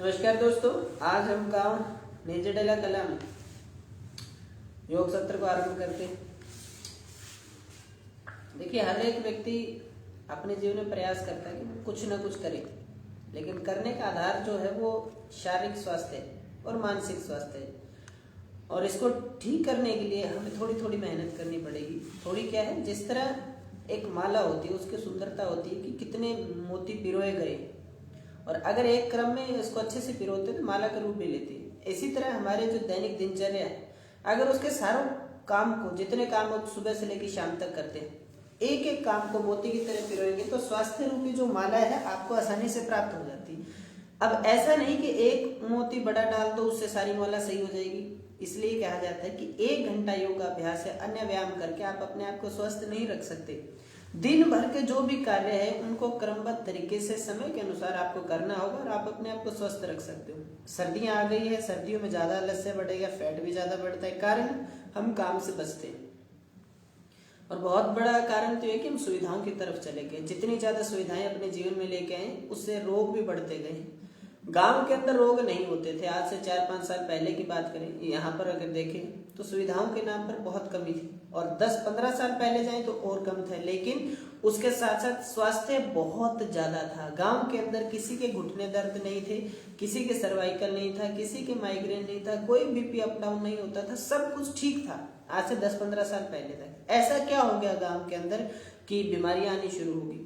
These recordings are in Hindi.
नमस्कार दोस्तों, आज हम गांव नेजेडला कला में योग सत्र को आरंभ करते हैं। देखिए, हर एक व्यक्ति अपने जीवन में प्रयास करता है कि वो कुछ ना कुछ करे, लेकिन करने का आधार जो है वो शारीरिक स्वास्थ्य है और मानसिक स्वास्थ्य है। और इसको ठीक करने के लिए हमें थोड़ी थोड़ी मेहनत करनी पड़ेगी। थोड़ी क्या है, जिस तरह एक माला होती है उसकी सुंदरता होती है कि कितने मोती पिरोए गए, और अगर एक क्रम में इसको अच्छे से पिरोते तो माला का रूप ले लेती है। इसी तरह हमारे जो दैनिक दिनचर्या है, अगर उसके सारों काम को, जितने काम हो सुबह से लेकर शाम तक करते हैं, एक एक काम को मोती की तरह पिरोएंगे तो स्वास्थ्य रूपी जो माला है आपको आसानी से प्राप्त हो जाती है। अब ऐसा नहीं कि एक मोती बड़ा डाल दो उससे सारी माला सही हो जाएगी। इसलिए कहा जाता है कि 1 घंटा योग अभ्यास या अन्य व्यायाम करके आप अपने आप को स्वस्थ नहीं रख सकते। दिन भर के जो भी कार्य है उनको क्रमबद्ध तरीके से समय के अनुसार आपको करना होगा और आप अपने आप को स्वस्थ रख सकते हो। सर्दियां आ गई है, सर्दियों में ज्यादा आलस्य बढ़ेगा, फैट भी ज्यादा बढ़ता है, कारण हम काम से बचते हैं। और बहुत बड़ा कारण तो ये कि हम सुविधाओं की तरफ चले गए। जितनी ज्यादा सुविधाएं अपने जीवन में लेके आए उससे रोग भी बढ़ते गए। गांव के अंदर रोग नहीं होते थे। आज से 4-5 साल पहले की बात करें, यहाँ पर अगर देखें तो सुविधाओं के नाम पर बहुत कमी थी, और 10-15 साल पहले जाएं तो और कम थे, लेकिन उसके साथ साथ स्वास्थ्य बहुत ज्यादा था। गांव के अंदर किसी के घुटने दर्द नहीं थे, किसी के सर्वाइकल नहीं था, किसी के माइग्रेन नहीं था, कोई बीपी अप डाउन नहीं होता था, सब कुछ ठीक था आज से 10-15 साल पहले तक। ऐसा क्या हो गया गाँव के अंदर कि बीमारियां आनी शुरू होगी?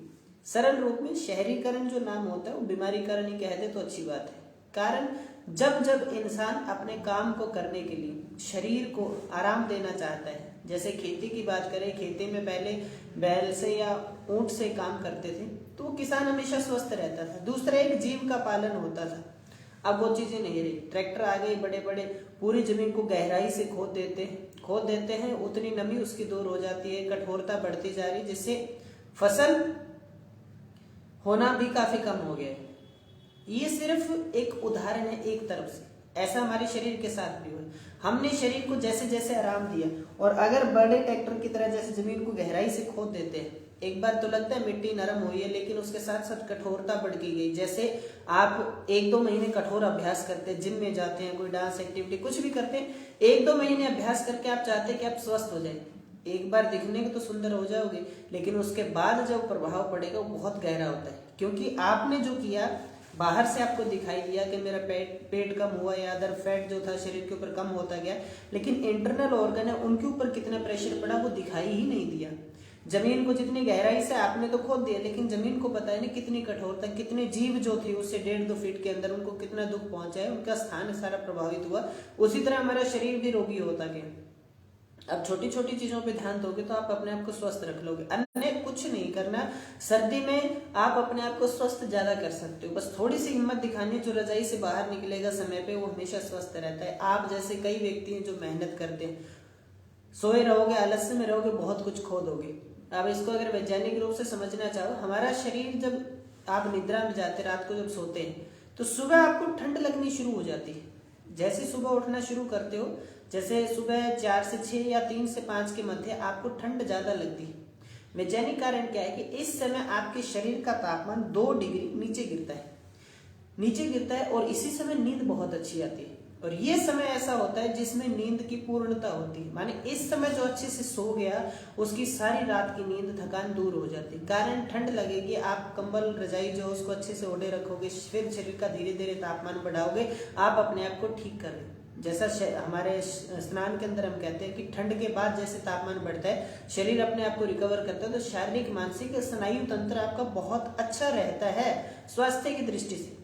सरल रूप में शहरीकरण जो नाम होता है वो बीमारीकरण ही कह दे तो अच्छी बात है। कारण जब जब इंसान अपने काम को करने के लिए शरीर को आराम देना चाहता है, जैसे खेती की बात करें, खेती में पहले बैल से या ऊंट से काम करते थे तो वो किसान हमेशा स्वस्थ रहता था। दूसरा, एक जीव का पालन होता था। अब वो चीजें नहीं रही। ट्रैक्टर आ गए बड़े बड़े, पूरी जमीन को गहराई से खोद देते हैं, उतनी नमी उसकी दूर हो जाती है, कठोरता बढ़ती जा रही, जिससे फसल होना भी काफी कम हो गया है। ये सिर्फ एक उदाहरण है एक तरफ से। ऐसा हमारे शरीर के साथ भी हुआ। हमने शरीर को जैसे जैसे आराम दिया, और अगर बड़े ट्रैक्टर की तरह जैसे जमीन को गहराई से खोद देते हैं, एक बार तो लगता है मिट्टी नरम हुई है, लेकिन उसके साथ साथ कठोरता बढ़ की गई। जैसे आप 1-2 महीने कठोर अभ्यास करते हैं, जिम में जाते हैं, कोई डांस एक्टिविटी कुछ भी करते हैं, 1-2 महीने अभ्यास करके आप चाहते हैं कि आप स्वस्थ हो जाए। एक बार दिखने के तो सुंदर हो जाओगे, लेकिन उसके बाद जो प्रभाव पड़ेगा वो बहुत गहरा होता है। क्योंकि आपने जो किया, बाहर से आपको दिखाई दिया कि मेरा पेट कम हुआ या अदर फैट जो था शरीर के ऊपर कम होता गया, लेकिन इंटरनल ऑर्गन है उनके ऊपर कितना प्रेशर पड़ा वो दिखाई ही नहीं दिया। जमीन को जितनी गहराई से आपने तो खोद दिया, लेकिन जमीन को पता है नहीं कितनी कठोरता, कितने जीव जो थे उससे 1.5-2 फीट के अंदर उनको कितना दुख पहुंचा है, उनका स्थान सारा प्रभावित हुआ। उसी तरह हमारा शरीर भी रोगी होता गया। अब छोटी छोटी चीजों पे ध्यान दोगे तो आप अपने आप को स्वस्थ रख लोगे। अन्य कुछ नहीं करना। सर्दी में आप अपने आप को स्वस्थ ज्यादा कर सकते हो, बस थोड़ी सी हिम्मत दिखानी। जो रजाई से बाहर निकलेगा समय पे वो हमेशा स्वस्थ रहता है। आप जैसे कई व्यक्ति हैं जो मेहनत करते हैं, सोए रहोगे, आलस्य में रहोगे, बहुत कुछ खो दोगे। आप इसको अगर वैज्ञानिक रूप से समझना चाहो, हमारा शरीर जब आप निद्रा में जाते, रात को जब सोते हैं, तो सुबह आपको ठंड लगनी शुरू हो जाती है। जैसे सुबह उठना शुरू करते हो, जैसे सुबह 4 से 6 या 3 से 5 के मध्य आपको ठंड ज्यादा लगती है। वैज्ञानिक कारण क्या है कि इस समय आपके शरीर का तापमान 2 डिग्री नीचे गिरता है, और इसी समय नींद बहुत अच्छी आती है। और ये समय ऐसा होता है जिसमें नींद की पूर्णता होती है। माने इस समय जो अच्छे से सो गया उसकी सारी रात की नींद, थकान दूर हो जाती है। कारण ठंड लगेगी, आप कंबल रजाई जो उसको अच्छे से ओढ़े रखोगे, फिर शरीर का धीरे धीरे तापमान बढ़ाओगे, आप अपने आप को ठीक कर रहे हो। जैसा हमारे स्नान के अंदर हम कहते हैं कि ठंड के बाद जैसे तापमान बढ़ता है, शरीर अपने आप को रिकवर करता है, तो शारीरिक, मानसिक, स्नायु तंत्र आपका बहुत अच्छा रहता है स्वास्थ्य की दृष्टि से।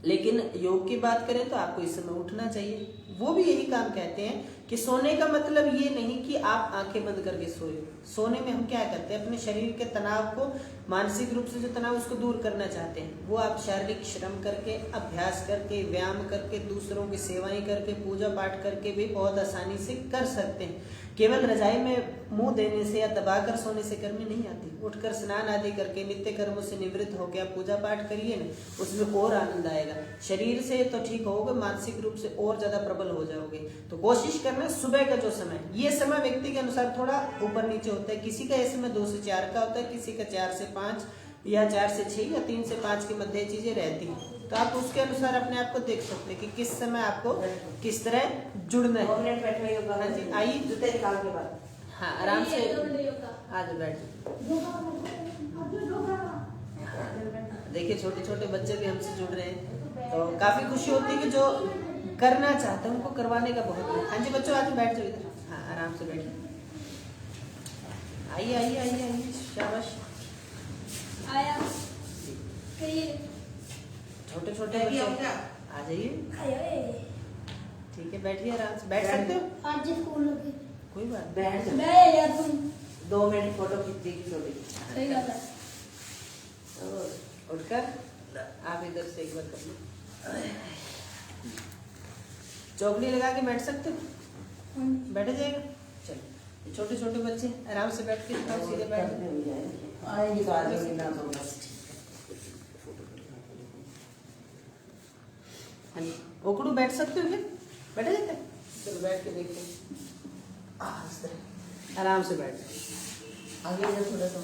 लेकिन योग की बात करें तो आपको इस समय उठना चाहिए। वो भी यही काम कहते हैं कि सोने का मतलब ये नहीं कि आप आंखें बंद करके सोए। सोने में हम क्या करते हैं, अपने शरीर के तनाव को, मानसिक रूप से जो तनाव उसको दूर करना चाहते हैं, वो आप शारीरिक श्रम करके, अभ्यास करके, व्यायाम करके, दूसरों की सेवाएं करके, पूजा पाठ करके भी बहुत आसानी से कर सकते हैं। केवल रजाई में मुंह देने से या दबाकर सोने से कर्म नहीं आती। उठकर स्नान आदि करके नित्य कर्मों से निवृत्त हो गया, पूजा पाठ करिए ना, उसमें और आनंद आएगा। शरीर से तो ठीक होगे, मानसिक रूप से और ज्यादा प्रबल हो जाओगे। तो कोशिश करना, सुबह का जो समय, ये समय व्यक्ति के अनुसार थोड़ा ऊपर नीचे होता है। किसी का ये समय 2 से 4 का होता है, किसी का 4 से 5 या 4 से 6 या 3 से 5 के मध्य चीजें रहती हैं। तो आप उसके अनुसार अपने आप को देख सकते हैं कि किस समय आपको किस तरह जुड़ना है। 2 मिनट बैठे होगा। हाँ जी, आइए जूते निकाल के बाद। हाँ आराम से आ जाओ, बैठ जाओ। देखिए छोटे छोटे बच्चे भी हमसे जुड़ रहे हैं, तो काफी खुशी होती है कि जो करना चाहते हैं उनको करवाने का बहुत। हाँ जी बच्चों, आज बैठ जाओ इधर। हाँ आराम से बैठिए, आइए आइए आइए आइए, शाबाश। आया छोटे छोटे बच्चे आ जाइए, ठीक है बैठिए आराम से, बैठ सकते हो, आज स्कूल लगे कोई बात बैठ जा। मैं यार तुम 2 मिनट फोटो खींच देगी छोटी। सही बात है। तो उठकर आप इधर से एक बार कर लो, चौकड़ी लगा के बैठ सकते हो, बैठ जाएगा। चलो छोटे छोटे बच्चे आराम से बैठ के दिखाओ, सीधे बैठ जाओ। आएगी तो आ जाएगी ना तो बस। हाँ जी, ओकड़ू बैठ सकते हो क्या, बैठे जाते हैं? चलो बैठ के देखते हैं, इस तरह आराम से बैठ जाओ। आगे जा थोड़ा सा।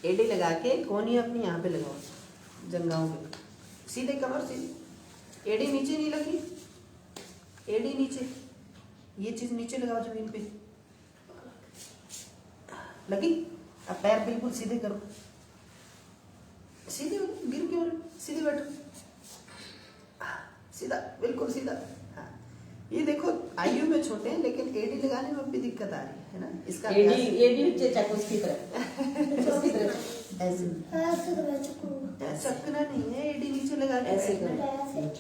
एडी लगा के कोनी अपनी यहाँ पे लगाओ, जंघाओं पे, सीधे कमर सीधे, एडी नीचे नहीं लगी, एडी नीचे, ये चीज नीचे लगाओ जमीन पे, लगी। अब पैर बिल्कुल सीधे करो, सीधे गिर क्यों रहे? सीधे बैठो, सीधा बिल्कुल सीधा। हाँ ये देखो आयु में छोटे हैं लेकिन एडी लगाने में भी दिक्कत आ रही है ना, इसका एडी चेक उसकी तरह उसकी तरह ऐसे चकना नहीं है, एडी नीचे लगा के ऐसे बैठना है।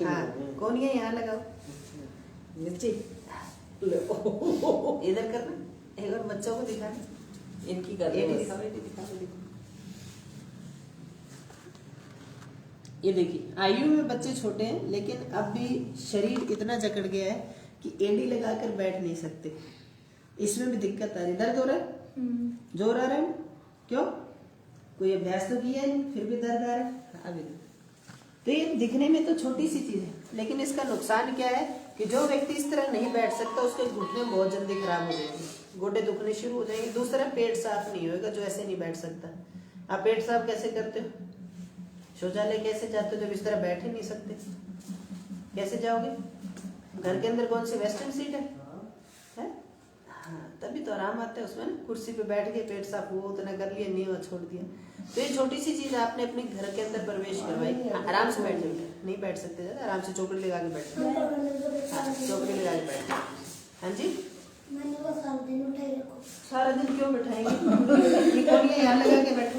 हाँ कोनिया यहाँ लगाओ, नीचे इधर करना, एक और बच्चों को दिखाना, इनकी कर एडी दिखाओ, एडी दिखाओ, देखो ये देखिए आयु में बच्चे छोटे हैं लेकिन अब भी शरीर इतना जकड़ गया है कि एडी लगाकर बैठ नहीं सकते, इसमें भी दिक्कत आ रही है। दर्द हो रहा है, जोर आ रहा है, क्यों? कोई अभ्यास तो किया नहीं फिर भी दर्द आ रहा है। अभी तो ये दिखने में तो छोटी सी चीज है लेकिन इसका नुकसान क्या है कि जो व्यक्ति इस तरह नहीं बैठ सकता उसके घुटने बहुत जल्दी खराब हो जाएंगे, गोडे दुखने शुरू हो जाएंगे। दूसरा पेट साफ नहीं होगा जो ऐसे नहीं बैठ सकता। आप पेट साफ कैसे करते हो? शौचालय कैसे जाते हो जब इस तरह बैठ ही नहीं सकते? कैसे जाओगे? घर के अंदर कौन सी वेस्टर्न सीट है? हाँ तभी तो आराम आता है उसमें ना, कुर्सी पे बैठ के पेट साफ हुआ उतना कर लिया, नहीं हुआ छोड़ दिया। तो ये छोटी सी चीज आपने अपने घर के अंदर प्रवेश करवाई। आराम से बैठ जाओ, नहीं बैठ सकते ज्यादा, आराम से चौकड़ी लगा के बैठ जाओ, चौकड़ी लगा के बैठ जाओ। हाँ जी सारा दिन क्यों बैठाएंगे? कोनिया यहाँ लगा के बैठो,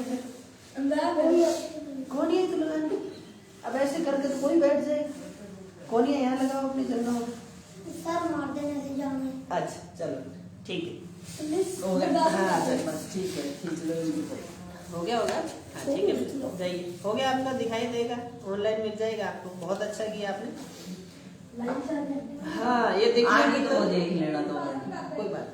कोनिया तो लगाना। अब ऐसे करके तो कोई बैठ जाए, कोनिया यहाँ लगाओ अपनी जगह। अच्छा चलो ठीक है, हो गया। हाँ बस ठीक है, खींच लो इनकी फोटो। हो गया होगा। हाँ ठीक है जाइए, हो गया आपका, दिखाई देगा, ऑनलाइन मिल जाएगा आपको। बहुत अच्छा किया आपने। हाँ ये देखिए आगे तो देख लेना तो कोई बात।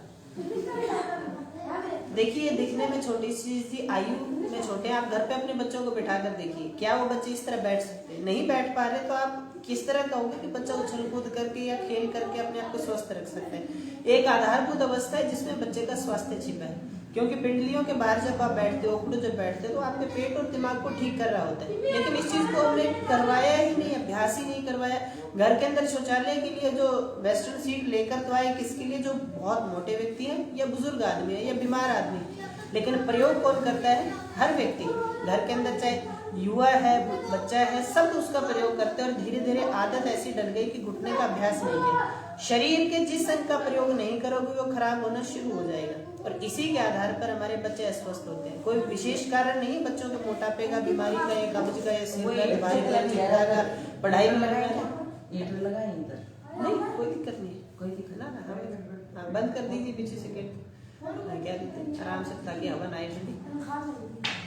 देखिए दिखने में छोटी सी थी, आयु में छोटे, आप घर पे अपने बच्चों को बिठा कर देखिए, क्या वो बच्चे इस तरह बैठ सकते हैं? नहीं बैठ पा रहे तो आप किस तरह कहोगे कि बच्चा उछल कूद करके या खेल करके अपने आप को स्वस्थ रख सकते हैं? एक आधारभूत अवस्था है जिसमें बच्चे का स्वास्थ्य छिपा है, क्योंकि पिंडलियों के बाहर जब आप बैठते हो, ओकड़ू जब बैठते हो तो आपके पेट और दिमाग को ठीक कर रहा होता है, लेकिन इस चीज को हमने करवाया ही नहीं, अभ्यास ही नहीं करवाया। घर के अंदर शौचालय के लिए जो वेस्टर्न सीट लेकर तो आए, किसके लिए? जो बहुत मोटे व्यक्ति हैं या बुजुर्ग आदमी है या बीमार आदमी, लेकिन प्रयोग कौन करता है? हर व्यक्ति घर के अंदर, चाहे युवा है बच्चा है, सब उसका प्रयोग करते हैं और धीरे धीरे आदत ऐसी डल गई कि घुटने का अभ्यास नहीं है। शरीर के जिस अंग का प्रयोग नहीं करोगे वो खराब होना शुरू हो जाएगा और इसी के आधार पर हमारे बच्चे अस्वस्थ होते हैं। कोई विशेष कारण नहीं है बच्चों के मोटापे का, बीमारी का, या कब्ज का, या सिर का, बीमारी का, चिंता का, पढ़ाई में लगाया हीटर लगाए इधर, नहीं कोई दिक्कत नहीं है, कोई दिक्कत ना। हाँ बंद कर दीजिए पीछे से गेट, क्या कहते हैं, आराम से ताकि हवा ना आए ठंडी।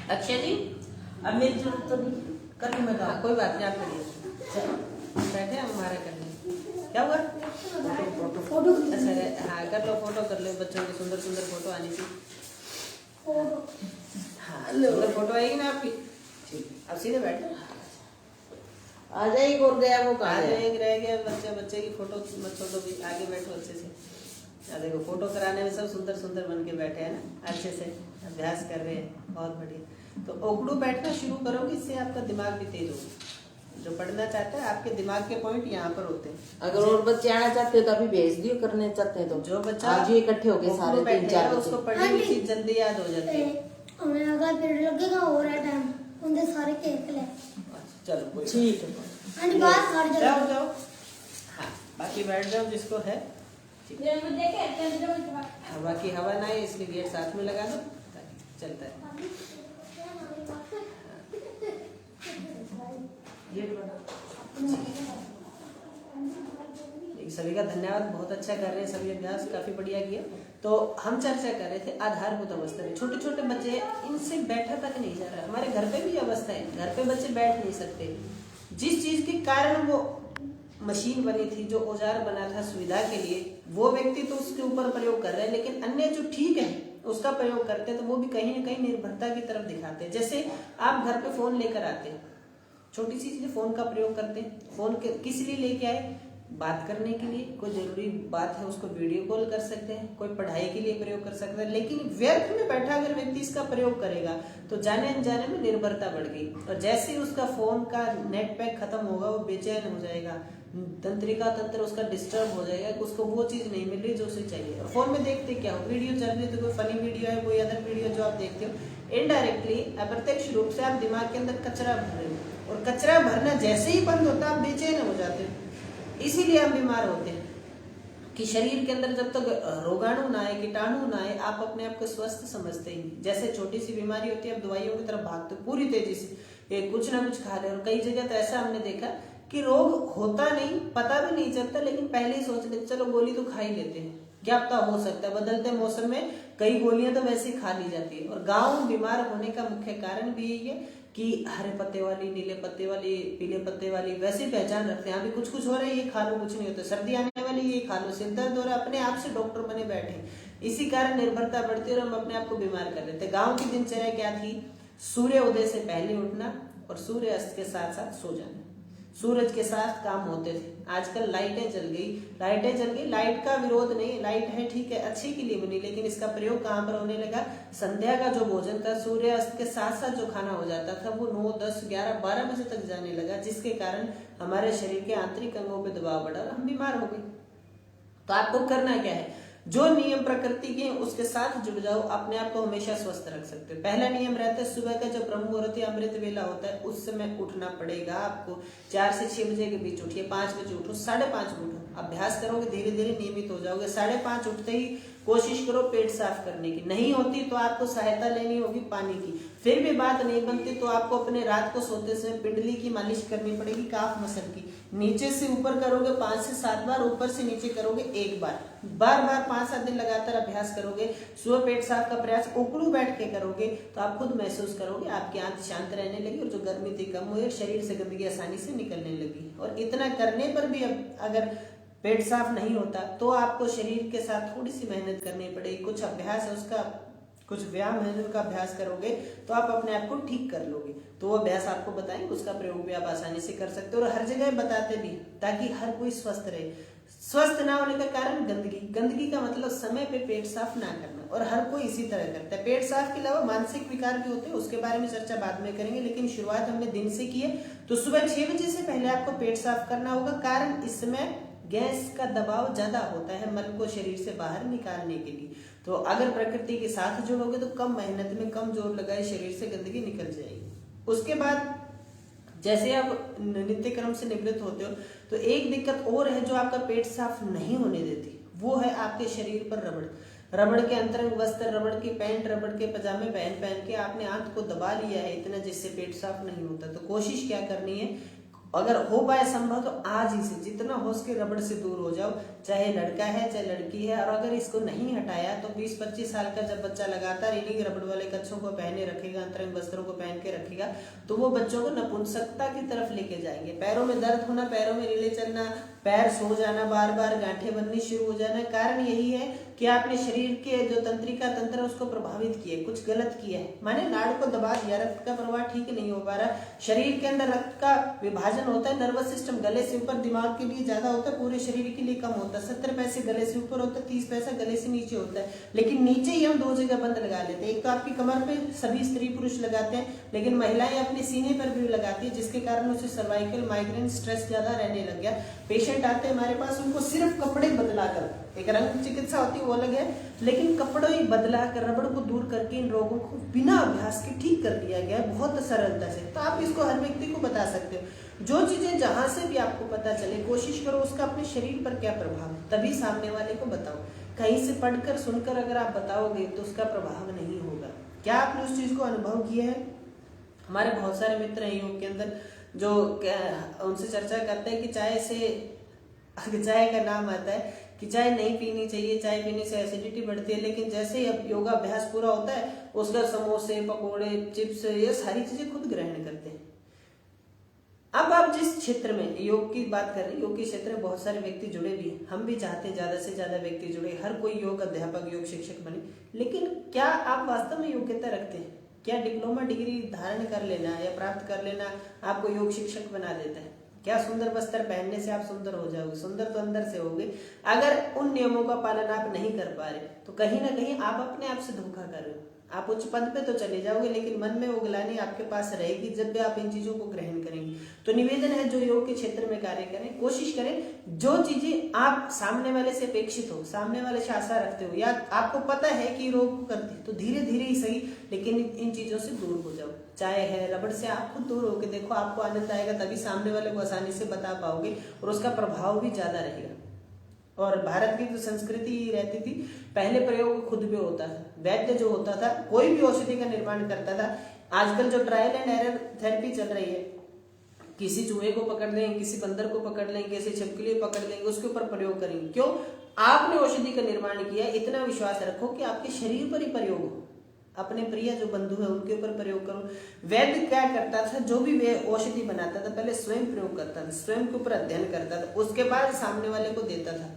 अच्छा जी अब मेरी जरूरत तो नहीं, कर लूँ मैं हाँ, कोई बात नहीं, आप करिए, बैठे हम हमारा कर लें। क्या हुआ? फोटो अच्छा हाँ कर लो, फोटो कर लो, बच्चों की सुंदर सुंदर फोटो आनी चाहिए। हाँ सुंदर फोटो आएगी ना आपकी। ठीक, अब सीधे बैठे, आ जाएगी। और गया वो कहाँ आज है? एक रह गया बच्चे की फोटो मत छोड़ो, भी आगे बैठो अच्छे से। देखो फोटो कराने में सब सुंदर सुंदर बन के बैठे हैं ना, अच्छे से अभ्यास कर रहे हैं, बहुत बढ़िया। तो ओकड़ू बैठना शुरू करोगे, इससे आपका दिमाग भी तेज होगा। जो पढ़ना चाहता है आपके दिमाग के पॉइंट यहाँ पर होते हैं। अगर और बच्चे आना चाहते हो तो अभी भेज दियो, करने चाहते हैं तो जो बच्चा आज ही इकट्ठे हो गए सारे 3-4 बच्चे। उसको पढ़ी हुई चीज जल्दी याद हो जाती है। हमें अगर पीरियड लगेगा हो रहा टाइम उनके सारे केक ले। चलो कोई ठीक है। आंटी बाहर खड़ जाओ जाओ। जाओ। हाँ बाकी बैठ जाओ जिसको है। हाँ, बाकी हवा ना है इसलिए गेट साथ में लगा दो ताकि चलता है। सभी का धन्यवाद, बहुत अच्छा कर रहे हैं सभी, अभ्यास काफी बढ़िया किया। तो हम चर्चा कर रहे थे आधारभूत अवस्था में, छोटे छोटे बच्चे इनसे बैठा तक नहीं जा रहा। हमारे घर पे भी अवस्था है, घर पे बच्चे बैठ नहीं सकते। जिस चीज के कारण वो मशीन बनी थी, जो औजार बना था सुविधा के लिए, वो व्यक्ति तो उसके ऊपर प्रयोग कर रहे हैं, लेकिन अन्य जो ठीक है उसका प्रयोग करते हैं तो वो भी कहीं ना कहीं निर्भरता की तरफ दिखाते हैं। जैसे आप घर पे फोन लेकर आते हैं, छोटी सी चीज फोन का प्रयोग करते हैं। फोन किस लिए लेके आए? बात करने के लिए, कोई जरूरी बात है उसको वीडियो कॉल कर सकते हैं, कोई पढ़ाई के लिए प्रयोग कर सकते हैं। लेकिन व्यर्थ में बैठा अगर व्यक्ति इसका प्रयोग करेगा तो जाने अनजाने में निर्भरता बढ़ गई, और जैसे ही उसका फोन का नेट पैक खत्म होगा वो बेचैन हो जाएगा, तंत्रिका तंत्र उसका डिस्टर्ब हो जाएगा कि उसको वो चीज नहीं मिल रही जो उसे चाहिए। और फोन में देखते क्या हो, वीडियो चल रही, तो कोई फनी वीडियो है, कोई अदर वीडियो जो आप देखते हो, इनडायरेक्टली अप्रत्यक्ष रूप से आप दिमाग के अंदर कचरा भर रहे हो, और कचरा भरना जैसे ही बंद होता है आप बेचैन हो जाते हो। इसीलिए हम बीमार होते हैं कि शरीर के अंदर जब तक रोगाणु ना आए, कीटाणु ना आए, आप अपने आप को स्वस्थ समझते ही नहीं। जैसे छोटी सी बीमारी होती है, आप दवाइयों की तरफ भागते हो पूरी तेजी से, ये कुछ ना कुछ खा रहे हो। और कई जगह तो ऐसा हमने देखा कि रोग होता नहीं, पता भी नहीं चलता, लेकिन पहले ही सोच लेते चलो गोली तो खा ही लेते हैं, क्या पता हो सकता है। बदलते मौसम में कई गोलियां तो वैसे ही खा ली जाती है। और गाँव बीमार होने का मुख्य कारण भी यही है कि हरे पत्ते वाली, नीले पत्ते वाली, पीले पत्ते वाली वैसे पहचान रखते हैं। अभी कुछ कुछ हो रहा है ये खा लो, कुछ नहीं होता। सर्दी आने वाली ये खा लो, सिर दर्द हो रहा है, अपने आप से डॉक्टर बने बैठे। इसी कारण निर्भरता बढ़ती है और हम अपने आप को बीमार कर लेते हैं। गाँव की दिनचर्या क्या थी? सूर्य उदय से पहले उठना और सूर्य अस्त के साथ साथ सो जाना, सूरज के साथ काम होते थे। आजकल लाइटें जल गई, लाइट का विरोध नहीं, लाइट है ठीक है, अच्छे के लिए बनी, लेकिन इसका प्रयोग कहाँ पर होने लगा? संध्या का जो भोजन था, सूर्य अस्त के साथ साथ जो खाना हो जाता था, वो 9, 10, 11, 12 बजे तक जाने लगा, जिसके कारण हमारे शरीर के आंतरिक अंगों पर दबाव बढ़ा और हम बीमार हो गए। तो आपको करना क्या है? जो नियम प्रकृति के उसके साथ जुड़ जाओ, अपने आप को हमेशा स्वस्थ रख सकते हो। पहला नियम रहता है सुबह का जो ब्रह्म मुहूर्त या अमृत वेला होता है उस समय उठना पड़ेगा आपको। 4 से 6 बजे के बीच उठिए, 5 बजे उठो, 5:30 उठो। अभ्यास करोगे धीरे धीरे नियमित हो जाओगे। 5:30 उठते ही कोशिश करो पेट साफ करने की, नहीं होती तो आपको सहायता लेनी होगी पानी की। फिर भी बात नहीं बनती तो आपको अपने रात को सोते समय पिंडली की मालिश करनी पड़ेगी, काफ मसल की। नीचे से ऊपर करोगे 5 से 7 बार, ऊपर से नीचे करोगे 1 बार। बार बार 5-7 दिन लगातार अभ्यास करोगे। सुबह पेट साफ का प्रयास उकड़ू बैठ के करोगे तो आप खुद महसूस करोगे आपकी आंत शांत रहने लगी और जो गर्मी थी कम हुई, शरीर से गंदगी आसानी से निकलने लगी। और इतना करने पर भी अगर पेट साफ नहीं होता तो आपको शरीर के साथ थोड़ी सी मेहनत करनी पड़ेगी। कुछ अभ्यास है उसका, कुछ व्यायाम है उनका अभ्यास करोगे तो आप अपने आप को ठीक कर लोगे। तो वो अभ्यास आपको बताएंगे, उसका प्रयोग भी आप आसानी से कर सकते हो। और हर जगह बताते भी ताकि हर कोई स्वस्थ रहे। स्वस्थ ना होने का कारण गंदगी का मतलब समय पे पेट साफ ना करना, और हर कोई इसी तरह करता है। पेट साफ के अलावा मानसिक विकार भी होते हैं, उसके बारे में चर्चा बाद में करेंगे, लेकिन शुरुआत हमने दिन से की है। तो सुबह 6 बजे से पहले आपको पेट साफ करना होगा, कारण इस समय गैस का दबाव ज्यादा होता है मल को शरीर से बाहर निकालने के लिए। तो अगर प्रकृति के साथ जुड़ोगे तो कम मेहनत में कम जोर लगाए शरीर से गंदगी निकल जाएगी। उसके बाद जैसे आप नित्य क्रम से निवृत्त होते हो तो एक दिक्कत और है जो आपका पेट साफ नहीं होने देती, वो है आपके शरीर पर रबड़ के अंतरंग वस्त्र, रबड़ की पैंट, रबड़ के पजामे पहन के आपने आंत को दबा लिया है इतना, जिससे पेट साफ नहीं होता। तो कोशिश क्या करनी है, अगर हो पाए संभव तो आज ही से जितना हो सके रबड़ से दूर हो जाओ, चाहे लड़का है चाहे लड़की है। और अगर इसको नहीं हटाया तो 20-25 साल का जब बच्चा लगातार इन्हीं रबड़ वाले कच्छों को पहने रखेगा, अंतरंग वस्त्रों को पहन के रखेगा, तो वो बच्चों को नपुंसकता की तरफ लेके जाएंगे। पैरों में दर्द होना, पैरों में रीले चलना, पैर सो जाना, बार बार गांठें बननी शुरू हो जाना, कारण यही है कि आपने शरीर के जो तंत्रिका तंत्र है उसको प्रभावित किया, कुछ गलत किया है, माने नाड़ को दबा दिया, रक्त का प्रवाह ठीक नहीं हो पा रहा, शरीर के अंदर रक्त का विभाजन होता है, नर्वस सिस्टम गले से ऊपर दिमाग के लिए ज्यादा होता है, पूरे शरीर के लिए कम होता है, 70 पैसे गले से ऊपर होता है, 30 पैसा गले से नीचे होता है। लेकिन नीचे ही हम 2 जगह बंद लगा लेते हैं, एक तो आपकी कमर पे सभी स्त्री पुरुष लगाते हैं, लेकिन महिलाएं अपने सीने पर भी लगाती है, जिसके कारण उसे सर्वाइकल माइग्रेन स्ट्रेस ज्यादा रहने लग गया। पेशेंट आते हैं हमारे पास, उनको सिर्फ कपड़े बदलाकर, एक रंग चिकित्सा होती है वो अलग है, लेकिन कपड़ों ही बदलाकर रबड़ को दूर करके इन रोगों को बिना अभ्यास के ठीक कर दिया गया है, बहुत सरलता से। तो आप इसको हर व्यक्ति को बता सकते हो। जो चीजें जहां से भी आपको पता चले, कोशिश करो उसका अपने शरीर पर क्या प्रभाव, तभी सामने वाले को बताओ। कहीं से पढ़कर सुनकर अगर आप बताओगे तो उसका प्रभाव नहीं होगा। क्या आपने उस चीज को अनुभव किया है? हमारे बहुत सारे मित्र हैं योग के अंदर जो उनसे चर्चा करते हैं कि चाय का नाम आता है कि चाय नहीं पीनी चाहिए, चाय पीने से एसिडिटी बढ़ती है, लेकिन जैसे ही अब योगाभ्यास पूरा होता है उसका समोसे, पकोड़े, चिप्स, ये सारी चीजें खुद ग्रहण करते हैं। अब आप जिस क्षेत्र में योग की बात कर रहे हैं, योग के क्षेत्र में बहुत सारे व्यक्ति जुड़े भी हैं, हम भी चाहते हैं ज्यादा से ज्यादा व्यक्ति जुड़े, हर कोई योग अध्यापक, योग शिक्षक बने, लेकिन क्या आप वास्तव में योग्यता रखते हैं? क्या डिप्लोमा डिग्री धारण कर लेना या प्राप्त कर लेना आपको योग शिक्षक बना देता है? क्या सुंदर वस्त्र पहनने से आप सुंदर हो जाओगे? सुंदर तो अंदर से होगे। अगर उन नियमों का पालन आप नहीं कर पा रहे तो कहीं ना कहीं आप अपने आप से धोखा कर रहे हो। आप उच्च पद पे तो चले जाओगे, लेकिन मन में वो ग्लानि आपके पास रहेगी जब भी आप इन चीजों को ग्रहण करेंगे। तो निवेदन है, जो योग के क्षेत्र में कार्य करें, कोशिश करें जो चीजें आप सामने वाले से अपेक्षित हो, सामने वाले से आशा रखते हो, या आपको पता है कि रोग को करते तो धीरे धीरे ही सही, लेकिन इन चीजों से दूर हो जाओ। चाहे है रबड़ से आप खुद दूर होकर देखो, आपको आनंद आएगा, तभी सामने वाले को आसानी से बता पाओगे और उसका प्रभाव भी ज्यादा रहेगा। और भारत की जो संस्कृति रहती थी, पहले प्रयोग खुद भी होता था, वैद्य जो होता था कोई भी औषधि का निर्माण करता था। आजकल जो ट्रायल एंड एरर थेरेपी चल रही है, किसी चूहे को पकड़ लेंगे, किसी बंदर को पकड़ लेंगे, किसी छिपकली पकड़ लेंगे, उसके ऊपर प्रयोग करेंगे। क्यों? आपने औषधि का निर्माण किया, इतना विश्वास रखो कि आपके शरीर पर ही प्रयोग हो, अपने प्रिय जो बंधु है उनके ऊपर प्रयोग करो। वैद्य क्या करता था, जो भी वे औषधि बनाता था पहले स्वयं प्रयोग करता था, स्वयं के ऊपर अध्ययन करता था, उसके बाद सामने वाले को देता था।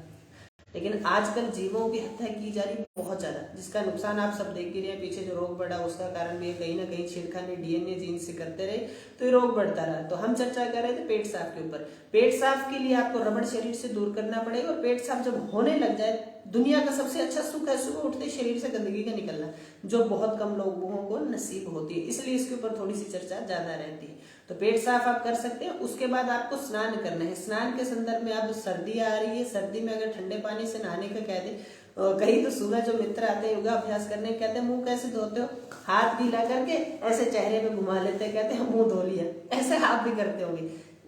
लेकिन आजकल जीवों की हत्या की जा रही बहुत ज्यादा, जिसका नुकसान आप सब देख ही रहे हैं। पीछे जो रोग बढ़ा उसका कारण भी कहीं ना कहीं छेड़खानी डीएनए जीन से करते रहे तो ये रोग बढ़ता रहा। तो हम चर्चा कर रहे थे पेट साफ के ऊपर। पेट साफ के लिए आपको रबड़ शरीर से दूर करना पड़ेगा, और पेट साफ जब होने लग जाए, दुनिया का सबसे अच्छा सुख है सुबह उठते शरीर से गंदगी का निकलना, जो बहुत कम लोगों को नसीब होती है, इसलिए इसके ऊपर थोड़ी सी चर्चा ज्यादा रहती है। तो पेट साफ आप कर सकते हैं। उसके बाद आपको स्नान करना है। स्नान के संदर्भ में अब सर्दी आ रही है, सर्दी में अगर ठंडे पानी से नहाने का कह दे, कहीं तो सुबह जो मित्र आते हैं योगा अभ्यास करने, कहते हैं मुंह कैसे धोते हो? हाथ गीला करके ऐसे चेहरे पे घुमा लेते हैं, कहते हैं मुंह धो लिया। ऐसे आप भी करते होंगे।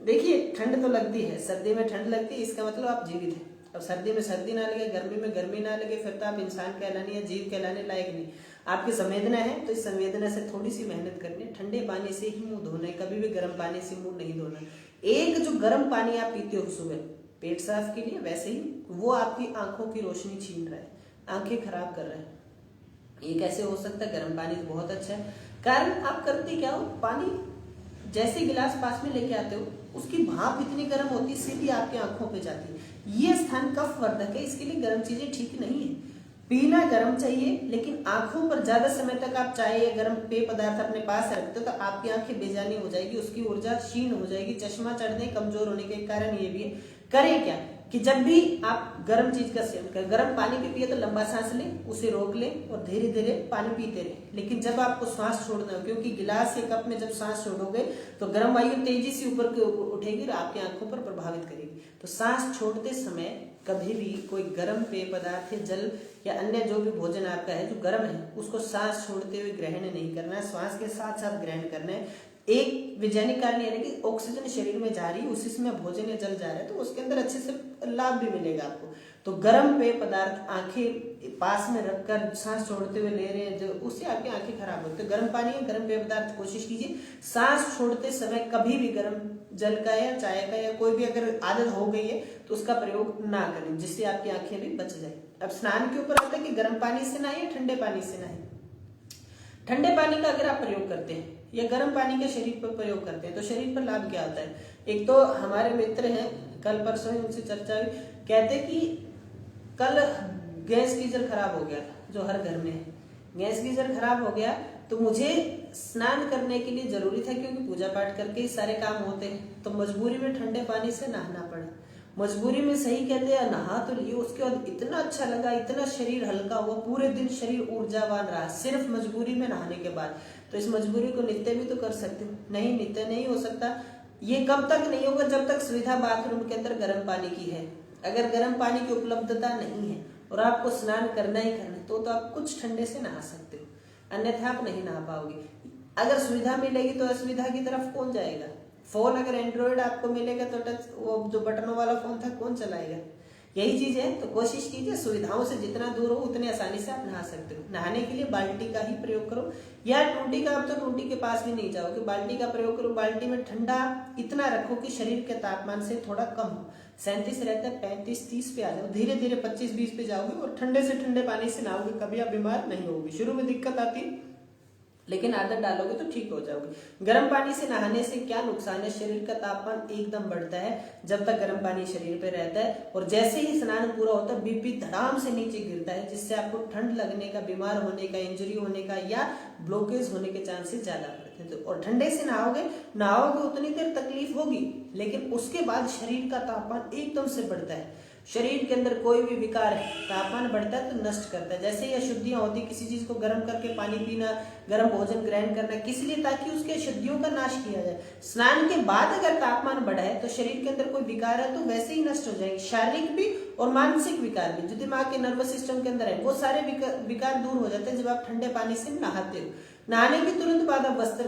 देखिए ठंड तो लगती है, सर्दी में ठंड लगती है, इसका मतलब आप जीवित हैं। अब सर्दी में सर्दी ना लगे, गर्मी में गर्मी ना लगे, फिर तो आप इंसान कहलाने या जीव कहलाने लायक नहीं। आपकी संवेदना है तो इस संवेदना से थोड़ी सी मेहनत करनी है। ठंडे पानी से ही मुंह धोना है, कभी भी गर्म पानी से मुंह नहीं धोना। एक जो गर्म पानी आप पीते हो सुबह पेट साफ के लिए, वैसे ही वो आपकी आंखों की रोशनी छीन रहा है, आंखें खराब कर रहा है। ये कैसे हो सकता है? गर्म पानी तो बहुत अच्छा है। कारण आप करते क्या हो, पानी जैसे गिलास पास में लेके आते हो, उसकी भाप इतनी गर्म होती है, सीधी आपकी आंखों पे जाती है। ये स्थान कफ वर्धक है, इसके लिए गर्म चीजें ठीक नहीं है। पीना गर्म चाहिए, लेकिन आंखों पर ज्यादा समय तक आप चाय या गर्म पेय पदार्थ अपने पास रखते हो तो आपकी आंखें बेजानी हो जाएगी, उसकी ऊर्जा क्षीण हो जाएगी, चश्मा चढ़ने, कमजोर होने के कारण ये भी है। करें क्या कि जब भी आप गर्म चीज का सेवन करें, गर्म पानी भी पिए तो लंबा सांस लें, उसे रोक लें और धीरे धीरे पानी पीते रहें। लेकिन जब आपको सांस छोड़ना हो, क्योंकि गिलास या कप में जब सांस छोड़ोगे तो गर्म वायु तेजी से ऊपर उठेगी और आपकी आंखों पर प्रभावित करेगी। तो सांस छोड़ते समय कभी भी कोई गर्म पेय पदार्थ या जल या अन्य जो भी भोजन आपका है जो गर्म है, उसको सांस छोड़ते हुए ग्रहण नहीं करना है, श्वास के साथ साथ ग्रहण करना है। एक वैज्ञानिक कारण यानी कि ऑक्सीजन शरीर में जा रही है, उसी समय भोजन या जल जा रहा है, तो उसके अंदर अच्छे से लाभ भी मिलेगा आपको। तो गर्म पेय पदार्थ आंखें पास में रखकर सांस छोड़ते हुए ले रहे हैं, जो उससे आपकी आंखें खराब होती है। गर्म पानी या गर्म पेय पदार्थ कोशिश कीजिए सांस छोड़ते समय कभी भी गर्म जल का या चाय का या कोई भी अगर आदत हो गई है तो उसका प्रयोग ना करें, जिससे आपकी आंखें भी बच जाए। अब स्नान के ऊपर आता है कि गर्म पानी से नहाए, ठंडे पानी से नहाए। ठंडे पानी का अगर आप प्रयोग करते हैं या गर्म पानी के शरीर पर प्रयोग करते हैं तो शरीर पर लाभ क्या होता है? एक तो हमारे मित्र हैं, कल परसों ही उनसे चर्चा हुई, कहते कि कल गैस गीजर खराब हो गया था जो हर घर में है, गैस गीजर खराब हो गया तो मुझे स्नान करने के लिए जरूरी था क्योंकि पूजा पाठ करके ही सारे काम होते हैं, तो मजबूरी में ठंडे पानी से नहाना पड़ा। मजबूरी में सही कहते हैं, नहा तो लिए, उसके बाद इतना अच्छा लगा, इतना शरीर हल्का हुआ, पूरे दिन शरीर ऊर्जावान रहा सिर्फ मजबूरी में नहाने के बाद। तो इस मजबूरी को नित्य भी तो कर सकते हो, नहीं नित्य नहीं हो सकता। ये कब तक नहीं होगा? जब तक सुविधा बाथरूम के अंदर गर्म पानी की है। अगर गर्म पानी की उपलब्धता नहीं है और आपको स्नान करना ही करना है तो आप कुछ ठंडे से नहा सकते हो, अन्यथा आप नहीं नहा पाओगे। अगर सुविधा मिलेगी तो असुविधा की तरफ कौन जाएगा? फोन अगर एंड्रॉइड आपको मिलेगा तो टच, वो जो बटनों वाला फोन था, कौन चलाएगा? यही चीज है। तो कोशिश कीजिए सुविधाओं से जितना दूर हो उतने आसानी से आप नहा सकते हो। नहाने के लिए बाल्टी का ही प्रयोग करो या टूटी का। आप तो टूटी के पास भी नहीं जाओगे, बाल्टी का प्रयोग करो। बाल्टी में ठंडा इतना रखो कि शरीर के तापमान से थोड़ा कम हो। 37 रहता है, 35-30 पे आ जाओ, धीरे धीरे 25-20 पे जाओगे और ठंडे से ठंडे पानी से नहाओगे, कभी आप बीमार नहीं होगे। शुरू में दिक्कत आती लेकिन आदत डालोगे तो ठीक हो जाओगे। गर्म पानी से नहाने से क्या नुकसान है? शरीर का तापमान एकदम बढ़ता है जब तक गर्म पानी शरीर पे रहता है, और जैसे ही स्नान पूरा होता है बीपी धड़ाम से नीचे गिरता है, जिससे आपको ठंड लगने का, बीमार होने का, इंजरी होने का या ब्लॉकेज होने के चांसेस ज्यादा बढ़ते हैं। तो और ठंडे से नहाओगे उतनी देर तकलीफ होगी, लेकिन उसके बाद शरीर का तापमान एकदम से बढ़ता है। शरीर के अंदर कोई भी विकार है, तापमान बढ़ता है तो नष्ट करता है। जैसे ही अशुद्धियां होती, किसी चीज को गर्म करके पानी पीना, गर्म भोजन ग्रहण करना, किस लिए? ताकि उसके अशुद्धियों का नाश किया जाए। स्नान के बाद अगर तापमान बढ़ा है तो शरीर के अंदर कोई विकार है तो वैसे ही नष्ट हो जाएंगे, शारीरिक भी और मानसिक विकार भी। जो दिमाग के नर्वस सिस्टम के अंदर है वो सारे विकार दूर हो जाते हैं जब आप ठंडे पानी से नहाते हो। नहाने के तुरंत बाद आप वस्त्र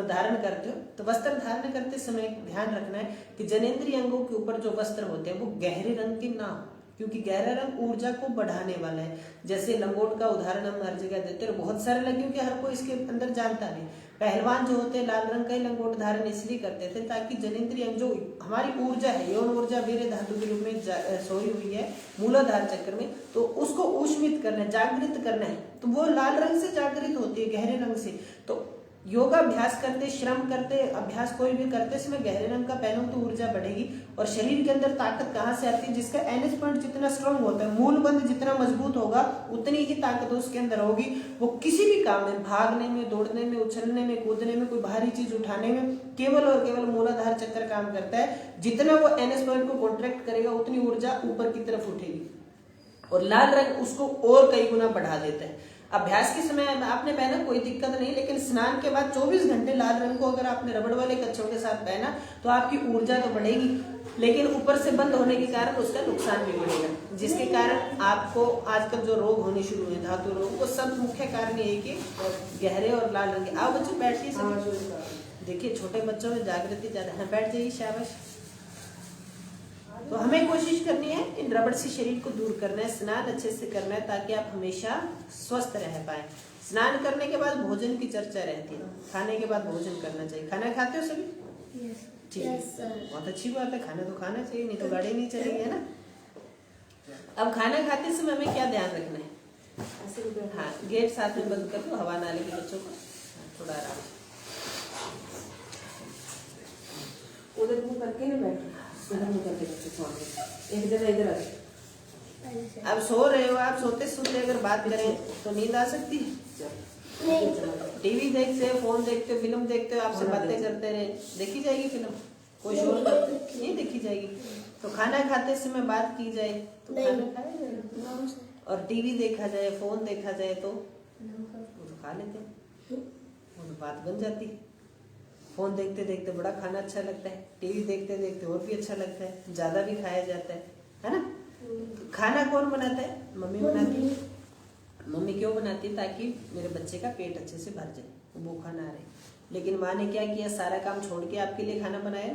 धारण करते हो, तो वस्त्र धारण करते समय ध्यान रखना है कि जनेंद्रिय अंगों के ऊपर जो वस्त्र होते हैं वो गहरे रंग के ना हो, क्योंकि गहरा रंग ऊर्जा को बढ़ाने वाला है। जैसे लंगोट का उदाहरण हम हर जगह देते हैं, बहुत सारे लगे क्योंकि हर कोई इसके अंदर जानता नहीं। पहलवान जो होते हैं लाल रंग का ही लंगोट धारण इसलिए करते थे ताकि जनेंद्रिय अंग, जो हमारी ऊर्जा है, यौन ऊर्जा वीर्य धातु के रूप में सोई हुई है मूलाधार चक्र में, तो उसको ऊष्मित करना है, जागृत करना है, तो वो लाल रंग से जागृत होती है, गहरे रंग से। तो योगाभ्यास करते, श्रम करते, अभ्यास कोई भी करते समय गहरे रंग का पहनो तो ऊर्जा बढ़ेगी। और शरीर के अंदर ताकत कहाँ से आती है? जिसका NH पॉइंट जितना स्ट्रांग होता है, मूल बंध जितना मजबूत होगा, उतनी ही ताकत उसके अंदर होगी। वो किसी भी काम में, भागने में, दौड़ने में, उछलने में, कूदने में, कोई भारी चीज उठाने में, केवल और केवल मूलाधार चक्र काम करता है। जितना वो NH पॉइंट को कॉन्ट्रैक्ट करेगा उतनी ऊर्जा ऊपर की तरफ उठेगी, और लाल रंग उसको और कई गुना बढ़ा देता है। अभ्यास के समय आपने पहना कोई दिक्कत नहीं, लेकिन स्नान के बाद 24 घंटे लाल रंग को अगर आपने रबड़ वाले कच्छों के साथ पहना तो आपकी ऊर्जा तो बढ़ेगी, लेकिन ऊपर से बंद होने के कारण उसका नुकसान भी बढ़ेगा, जिसके कारण आपको आजकल जो रोग होने शुरू हुए, धातु रोग, वो सब मुख्य कारण ये कि गहरे और लाल रंग के। आओ बच्चों बैठिए। देखिए छोटे बच्चों में जागृति ज्यादा है, बैठ जाइए, शाबाश। तो हमें कोशिश करनी है इन रबड़ से शरीर को दूर करना है, स्नान अच्छे से करना है ताकि आप हमेशा स्वस्थ रह पाए। स्नान करने के बाद भोजन की चर्चा रहती है, खाने के बाद भोजन करना चाहिए। खाना खाते हो सभी? ठीक है, बहुत अच्छी बात है, खाना तो खाना चाहिए, नहीं तो गाड़ी नहीं चलेगी, है ना। अब खाना खाते समय हमें क्या ध्यान रखना है? हाँ, गेट साथ में बंद कर दो, हवा ना लगे बच्चों को, थोड़ा आराम। उधर मुंह करके नहीं बैठना, इधर मुंह करके बैठो, एक जगह इधर। अब सो रहे हो आप, सोते सोते अगर बात करें तो नींद आ सकती है? टीवी देखते हो, फोन देखते हो, फिल्म देखते हो, आपसे बातें करते रहे, देखी जाएगी फिल्म? कोई शोर करते नहीं देखी जाएगी। तो खाना खाते समय बात की जाए तो खाना खाया जाए, और टीवी देखा जाए, फोन देखा जाए तो खा लेते हैं, वो बात बन जाती है। फोन देखते देखते बड़ा खाना अच्छा लगता है, टीवी देखते देखते और भी अच्छा लगता है, ज्यादा भी खाया जाता है ना। तो खाना कौन बनाता है? मम्मी बनाती है। मम्मी क्यों बनाती है? ताकि मेरे बच्चे का पेट अच्छे से भर जाए, वो भूखा ना रहे। लेकिन माँ ने क्या किया? सारा काम छोड़ के आपके लिए खाना बनाया।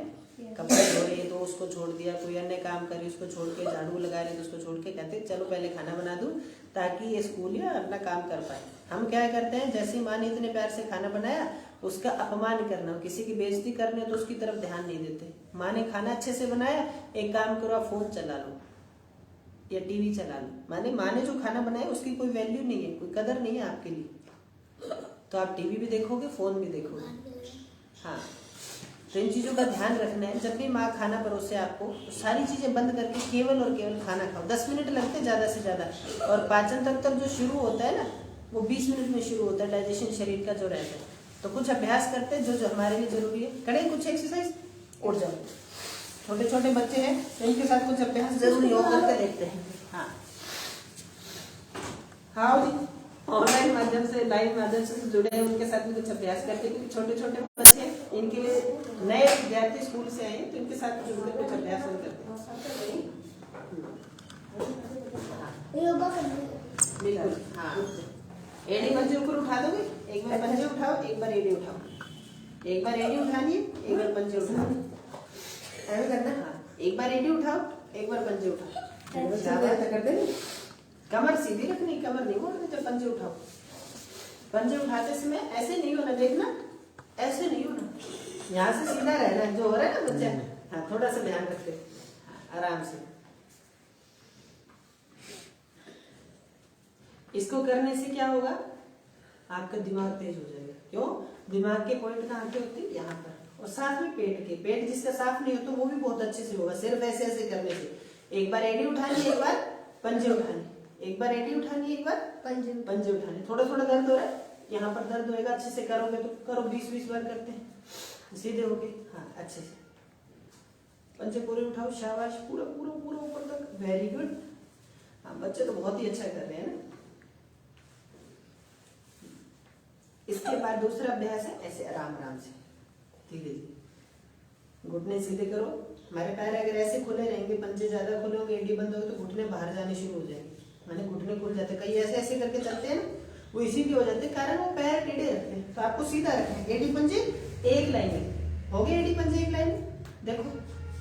कपड़े धो रही है तो उसको छोड़ दिया, कोई अन्य काम करी उसको छोड़ के, झाड़ू लगा रहे तो उसको छोड़ के, कहते चलो पहले खाना बना दूं ताकि ये स्कूल या अपना काम कर पाए। हम क्या करते हैं, जैसे ही माँ ने इतने प्यार से खाना बनाया उसका अपमान करना, किसी की बेइज्जती करने तो उसकी तरफ ध्यान नहीं देते। माँ ने खाना अच्छे से बनाया, एक काम करो आप फोन चला लो या टीवी चला लो। माँ ने जो खाना बनाया उसकी कोई वैल्यू नहीं है, कोई कदर नहीं है आपके लिए, तो आप टीवी भी देखोगे, फोन भी देखोगे। हाँ, तो इन चीज़ों का ध्यान रखना है। जब भी माँ खाना परोसे आपको तो सारी चीज़ें बंद करके केवल और केवल खाना खाओ। 10 मिनट लगते हैं ज़्यादा से ज़्यादा, और पाचन तंत्र जो शुरू होता है ना वो 20 मिनट में शुरू होता है, डाइजेशन शरीर का जो रहता है। तो कुछ अभ्यास करते हैं जो हमारे लिए जरूरी है। करें कुछ एक्सरसाइज, उठ जाओ। छोटे छोटे बच्चे हैं तो इनके साथ कुछ अभ्यास जरूरी हो, करके देखते हैं। हाँ हाँ जी, ऑनलाइन माध्यम से, लाइव माध्यम से जुड़े हैं, उनके साथ भी कुछ अभ्यास करते हैं, क्योंकि छोटे छोटे बच्चे हैं, इनके लिए नए विद्यार्थी स्कूल से आए हैं तो इनके साथ जुड़कर कुछ अभ्यास हम करते हैं। योगा करने बिल्कुल हाँ। एड़ी पंजे ऊपर उठा दोगे, एक बार पंजे उठाओ, एक बार एड़ी उठाओ, एक बार एड़ी उठानी है, एक बार पंजे उठाओ, ऐसा करना। हाँ, एक बार एड़ी उठाओ, एक बार पंजे उठाओ। कर दे, कमर सीधी रखनी, कमर नहीं मोड़नी जब पंजे उठाओ। पंजे उठाते समय ऐसे नहीं होना, देखना ऐसे नहीं होना, यहाँ से सीधा रहना जो हो रहा है ना बच्चा। हाँ, थोड़ा सा ध्यान रखते, आराम से। इसको करने से क्या होगा, आपका दिमाग तेज हो जाएगा। क्यों? दिमाग के पॉइंट कहाँ पे होते हैं? यहाँ पर। और साथ में पेट जिसका साफ नहीं हो तो वो भी बहुत अच्छे से होगा, सिर्फ ऐसे ऐसे करने से। एक बार एड़ी उठानी, एक बार पंजे उठानी, एक बार एड़ी उठानी, एक बार पंजे उठानी। थोड़ा थोड़ा दर्द हो रहा है, यहाँ पर दर्द होएगा, अच्छे से करोगे तो करो, 20-20 बार करते हैं, सीधे होके। हाँ, अच्छे से पंजे पूरे उठाओ, शाबाश, पूरा पूरा पूरा ऊपर तक, वेरी गुड। हाँ, बच्चे तो बहुत ही अच्छा कर रहे हैं ना। इसके बाद दूसरा अभ्यास है, ऐसे आराम आराम से धीरे धीरे घुटने सीधे करो। हमारे पैर अगर ऐसे खुले रहेंगे, पंजे ज्यादा खुले होंगे, एड़ी बंद होगी तो घुटने बाहर जाने शुरू हो जाएंगे, माने घुटने खुल जाते हैं। कई ऐसे ऐसे करके चलते हैं ना, वो इसीलिए हो जाते हैं, कारण वो पैर टेढ़े रखते हैं। तो आपको सीधा रखना है, एड़ी पंजे एक लाइन में हो गए, एड़ी पंजे एक लाइन में, देखो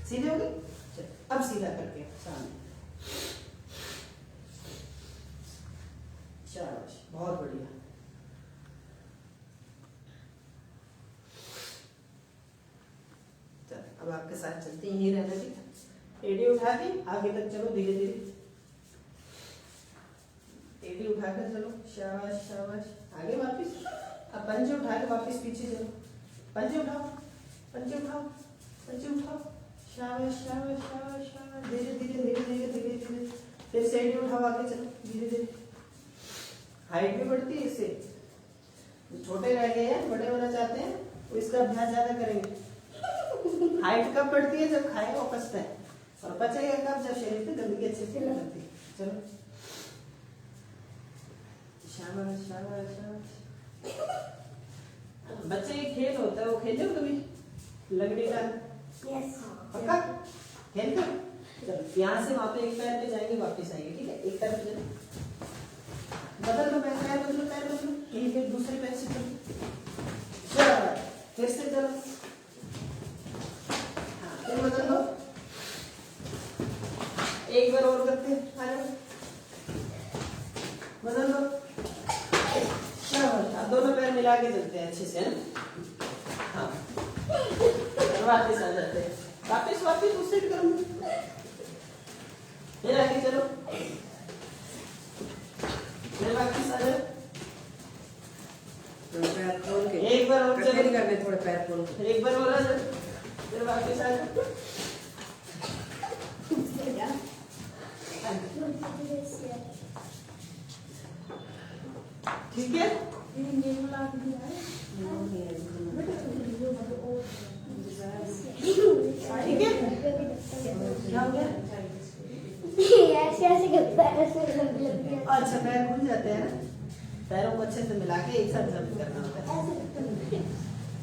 सीधे हो गए। अब सीधा करके सामने, शाबाश, बहुत बढ़िया। अब आपके साथ चलते हैं, यही रहना ठीक। एड़ी उठा के आगे तक चलो, धीरे धीरे एड़ी उठाकर चलो, शाबाश शाबाश, आगे वापस। अब पंजे उठा के वापस पीछे चलो, पंजे उठाओ, पंजे उठाओ, पंजे उठाओ, शाबाश शाबाश शाबाश शाबाश, धीरे धीरे धीरे धीरे धीरे धीरे। फिर से एड़ी उठाओ, आगे चलो धीरे धीरे। हाइट भी बढ़ती है इससे। छोटे रह गए हैं, बड़े होना चाहते हैं तो इसका अभ्यास ज्यादा करेंगे। हाइट कब बढ़ती है? जब खाएगा वो पचता है, और पचेगा कब? जब शरीर पे गंदगी अच्छे से लगती है। चलो, शाबाश शाबाश शाबाश। बच्चे एक खेल होता है, वो खेले हो कभी? लंगड़ी डाल, पक्का खेलते हो? चलो, यहाँ से वहां पे एक पैर पे जाएंगे, वापस आएंगे, ठीक है? एक पैर पे चलो, बदल लो पैर, बदलो पैर, बदलो, एक एक दूसरे पैर से चलो, चलो फिर से चलो, फिर बदल लो, एक बार और करते हैं, आ जाओ, बदल लो, शाबाश। अब दोनों पैर मिला के चलते हैं अच्छे से, है ना? हाँ, वापस आ जाते हैं, वापस वापस उस साइड करो, फिर आगे चलो, फिर वापस आ जाओ, पैर खोल के एक बार और चलो, करने थोड़े पैर खोल के, एक बार और आ जाओ, फिर वापस आ जाओ। ठीक है? ठीक है? क्या हो गया? ऐसे ऐसे करता है, ऐसे लग गया। अच्छा, पैर खुल जाते हैं ना, पैरों को अच्छे से मिला के एक साथ जंप करना होता है।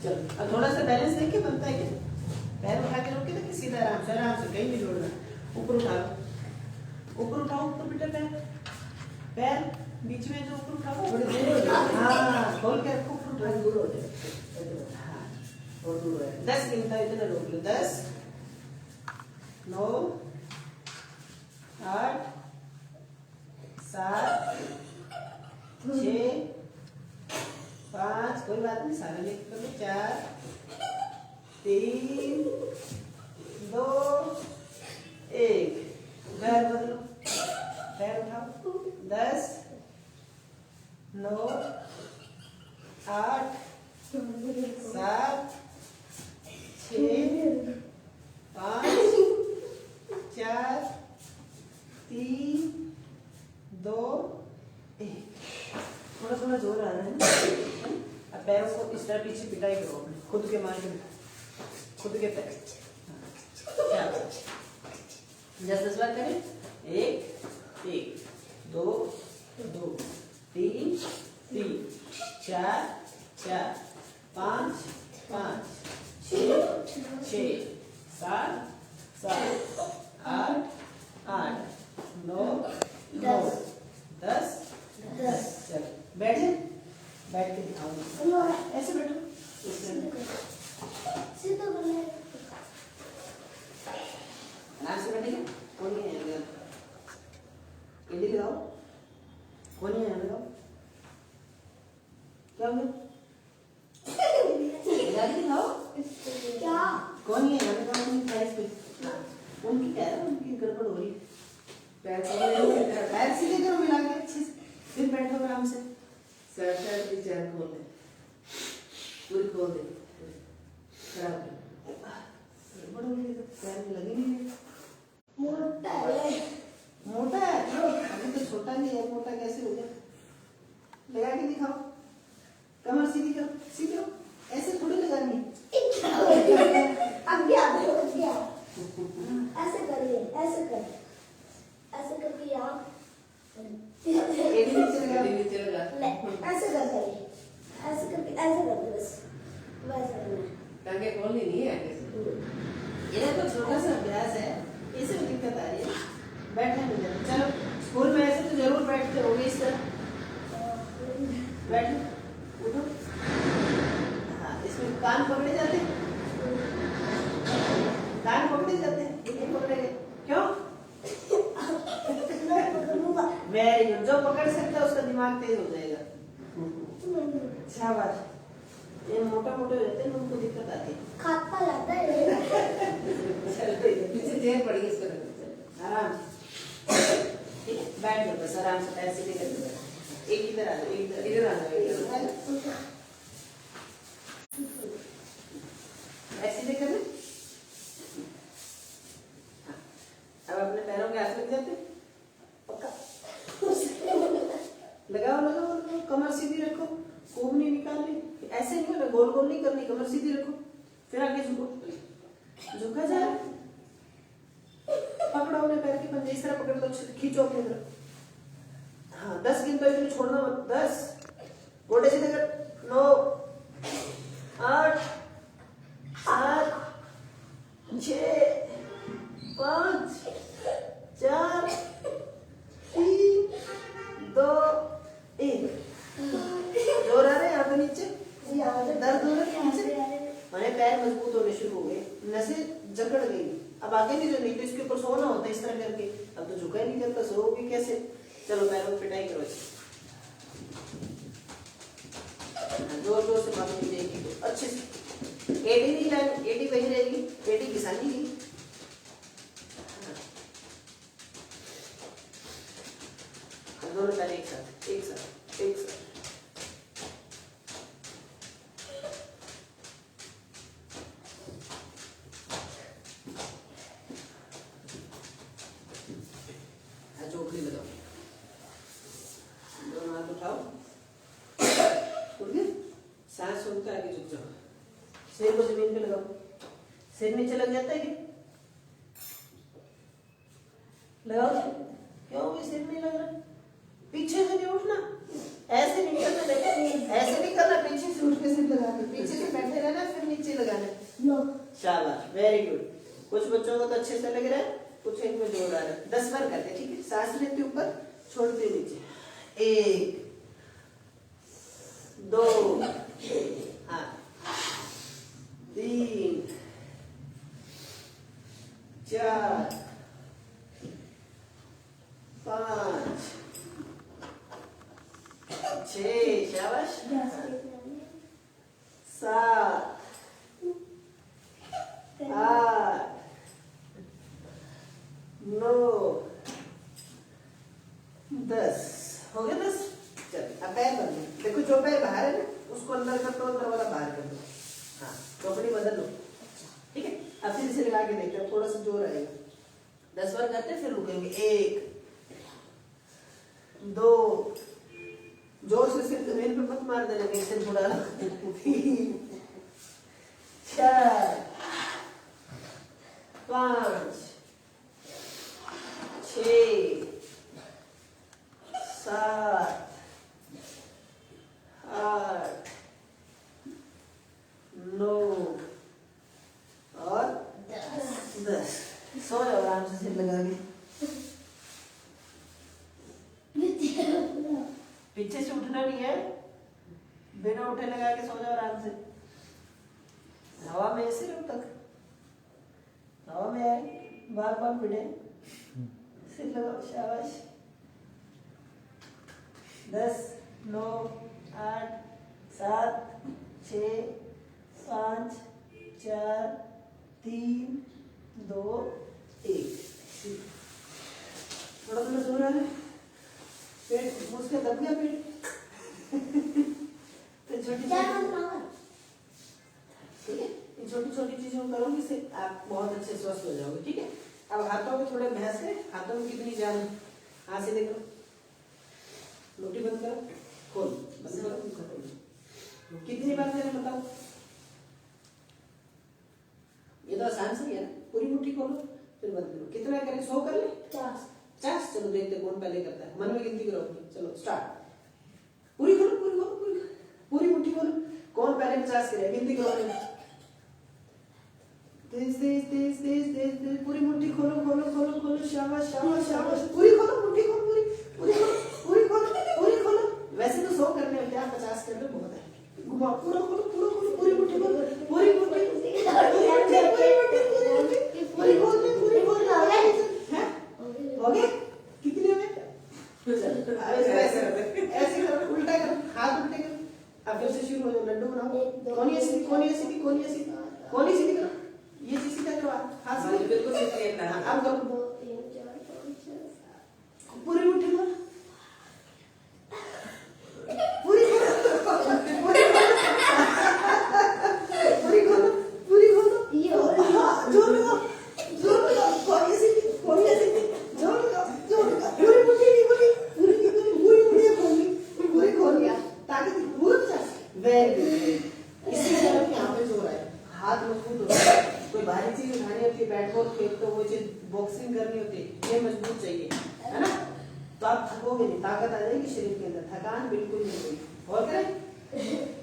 चलो, अब थोड़ा सा बैलेंस देखिए बनता है क्या? पैर उठा के रोके तो सीधा आराम से कहीं नहीं जोड़ना। ऊपर उठाओ, ऊपर उठाओ, ऊपर बेटा पैर, पैर बीच में जो ऊपर उठाओ, बड़े दूर हो जाए। हाँ, खोल के रखो, ऊपर दूर हो जाए। हाँ, और दूर है। 10 गिनता है, इतना रोक लो। 10, 9, 8, 7, 6, 5, कोई बात नहीं, सारे लिख कर 4, 3, 2, 1। पैर बदलो, पैर उठाओ। 10, 9, 8, 7, 6 5 4 3 2 1। थोड़ा थोड़ा जोर आ रहा है ना। अब पैरों को इस तरह पीछे पिटाई करो अपने खुद के मार के, खुद के पैर। हाँ, 10 बार करें। 1 1 2 2 3 3 4 4 5 5 6 6 7 7 8 8 9 9 10 10। चलो बैठ जाए, बैठ के दिखाऊंगा। ऐसे बैठो, इस तरह सीधा कर ले। आराम से बैठेगा। कौन नहीं है अंदर? एडी लगाओ। कौन नहीं है अंदर? क्या हो गया? जल्दी दिखाओ। क्या? कौन नहीं है अंदर? उनकी प्राइस पे उनकी कह रहा है, उनकी गड़बड़ हो रही है। पैर सीधे करो मिला के अच्छे से, फिर बैठो आराम से। सर की चैन खोल दे, पूरी खोल दे, खराब गड़बड़ हो गई तो पैर में लगी नहीं है। मोटा है। मोटा है अभी तो छोटा नहीं है, मोटा कैसे हो गया? लगा के दिखाओ, कमर सीधी करो, सीधी करो, ऐसे थोड़ी लगानी है। अब क्या ऐसे करिए, ऐसे कर, ऐसे करके यहाँ एडी नीचे लगा, नीचे लगा। ले, ऐसे कर करिए, ऐसे करके ऐसे कर दो बस, वैसे करना है। टांगे खोलनी नहीं है ऐसे। ये देखो छोटा सा अभ्यास है, इसे भी दिक्कत आ रही है, बैठने नहीं देते। चलो स्कूल में ऐसे तो जरूर बैठते होगे इस तरह, बैठो उठो। हाँ, इसमें कान पकड़े जाते हैं, कान पकड़े जाते हैं, ये नहीं पकड़ेंगे क्यों? वेरी गुड, जो पकड़ सकता है उसका दिमाग तेज हो जाएगा। शाबाश। ये मोटा मोटे हो जाते हैं, उनको दिक्कत आती है। खाता लगता है। चलो पीछे चेयर पड़ी है, इसको रख दो। आराम से, ठीक है, बैठ जाओ बस आराम से, पैर सीधे करके बैठो। एक इधर आ जाओ, एक इधर आ जाओ, एक इधर आ जाओ। पैर सीधे कर ले। हाँ, अब अपने पैरों के हाथ लग जाते हैं। पक्का लगाओ लगाओ लगाओ, कमर सीधी रखो, खूब नहीं निकालनी, ऐसे नहीं होना, गोल गोल नहीं करनी, कमर सीधी रखो, फिर आगे झुको, झुका जा रहा है। पकड़ो अपने पैर के पंजे, इस तरह पकड़ लो, खींचो अपनी तरफ। हाँ 10 गिन तो इतनी छोड़ना मत। 10 गोटे सीधे कर। 9 8 7 6 5 4 3 2 1। जोर आ रहा है यहाँ पे नीचे, दर्द हो रहा है नीचे, हमारे पैर मजबूत होने शुरू हो गए, नसें जकड़ गई, अब आगे नहीं जो, नहीं तो इसके ऊपर सोना होता है इस तरह करके, अब तो झुका ही नहीं करता, सोओगे कैसे? चलो पैरों में पिटाई करो, जोर जोर से मारो जाएगी तो अच्छे से। एडी नहीं लानी, एडी वही रहेगी, एडी घिसानी की। दोनों पैर एक साथ, एक साथ, एक साथ। चौकड़ी लगाओ, दोनों हाथ उठाओ, उठ गए, सांस सुनकर आगे झुक जाओ, सिर को जमीन पे लगाओ, सिर नीचे लग जाता है क्या? लगाओ, क्यों भी सिर नहीं लग रहा? पीछे से नहीं उठना, ऐसे नहीं करना, देखो ऐसे नहीं करना, पीछे से उठ के सिर लगाना, पीछे से बैठे रहना, फिर नीचे लगाना। शाबाश, वेरी गुड। कुछ बच्चों को तो अच्छे से लग रहा है, कुछ इनमें जोर आ रहा है। 10 बार करते, ठीक है? सांस लेते ऊपर, छोड़ते नीचे। 1 2 हाँ 3 4 5 6 शाबाश 7 8 9 10 हो गया 10। चल अब पैर बदलो, देखो जो पैर बाहर है ना उसको अंदर कर दो, अंदर वाला बाहर कर दो। हाँ चौकड़ी बदल लो, से लगा के देखते हैं, थोड़ा सा जोर आएगा। 10 बार करते हैं, फिर रुकेंगे। 1 2, जोर से सिर्फ जमीन पे मत मार देना, कहीं से थोड़ा। 3 4 5 6 7 8 9 और 10। सो जाओ आराम से सिर लगा के। पीछे से उठना नहीं है, बिना उठे लगा के सो जाओ आराम से। हवा में ऐसे रहो तक हवा में आए, बार बार पिटे, सिर लगाओ, शाबाश। 10 9 8 7 6 5 4 3 2 1। थोड़ा थोड़ा जोर आ रहा है, पेट मुझके दब गया पेट। तो छोटी छोटी छोटी चीजों को करोगे से आप बहुत अच्छे स्वस्थ हो जाओगे। ठीक है, अब हाथों में थोड़े भैंस है, हाथों में कितनी जान है, हाथ से देखो, रोटी बंद करो, खोल, बंद करो, कितनी बार मैंने बताओ। ये तो आसान से ही है ना, पूरी मुट्ठी खोलो फिर बंद करो। कितना करें, 100 कर ले, 50। चलो देखते कौन पहले करता है, मन में गिनती करो। चलो स्टार्ट, पूरी खोलो, पूरी खोलो, पूरी मुट्ठी खोलो। कौन पहले 50 करे, गिनती करो। तेज तेज तेज तेज तेज तेज, पूरी मुट्ठी खोलो खोलो खोलो खोलो, शाबाश शाबाश शाबाश, पूरी खोलो, मुट्ठी खोलो, पूरी पूरी खोलो, पूरी खोलो, पूरी खोलो। वैसे तो 100 करने होते हैं, 50 कर लो बहुत है। घुमाओ, पूरा खोलो, पूरा खोलो, पूरी मुट्ठी खोलो, पूरी मुट्ठी, पूरी खोल ले, पूरी खोल ले। हो गए? कितने हुए? ऐसे करो, उल्टा करो, हाथ उल्टे करो। अब फिर से शुरू हो जाओ, लड्डू बनाओ। कोनी ऐसी, कोनी ऐसी, कोनी ऐसी, कोनी सीधी करो। ये चीज सीधा करो, हाथ से बिल्कुल सीधी है। अब करो, पूरी मुट्ठी खोलो, पूरी खोलो, पूरी खोलो, पूरी खोलो। जोर लगाओ, जोर लगाओ, कोनी ऐसी, कोनी ऐसी, जोर लगाओ, जोर लगाओ। पूरी मुट्ठी नहीं खोली, पूरी नहीं खोली, पूरी मुट्ठी खोली, पूरी खोल गया, ताकि पूरा 50। Very good. इसी तरह यहाँ पे जोर आए, हाथ मजबूत हो जाए। कोई भारी चीज उठानी होती है, बैट बॉल खेलते हो, वो चीज बॉक्सिंग करनी होती है, ये मजबूत चाहिए, है ना। तो आप थकोगे नहीं, ताकत आ जाएगी शरीर के अंदर, थकान बिल्कुल नहीं होगी। और करें,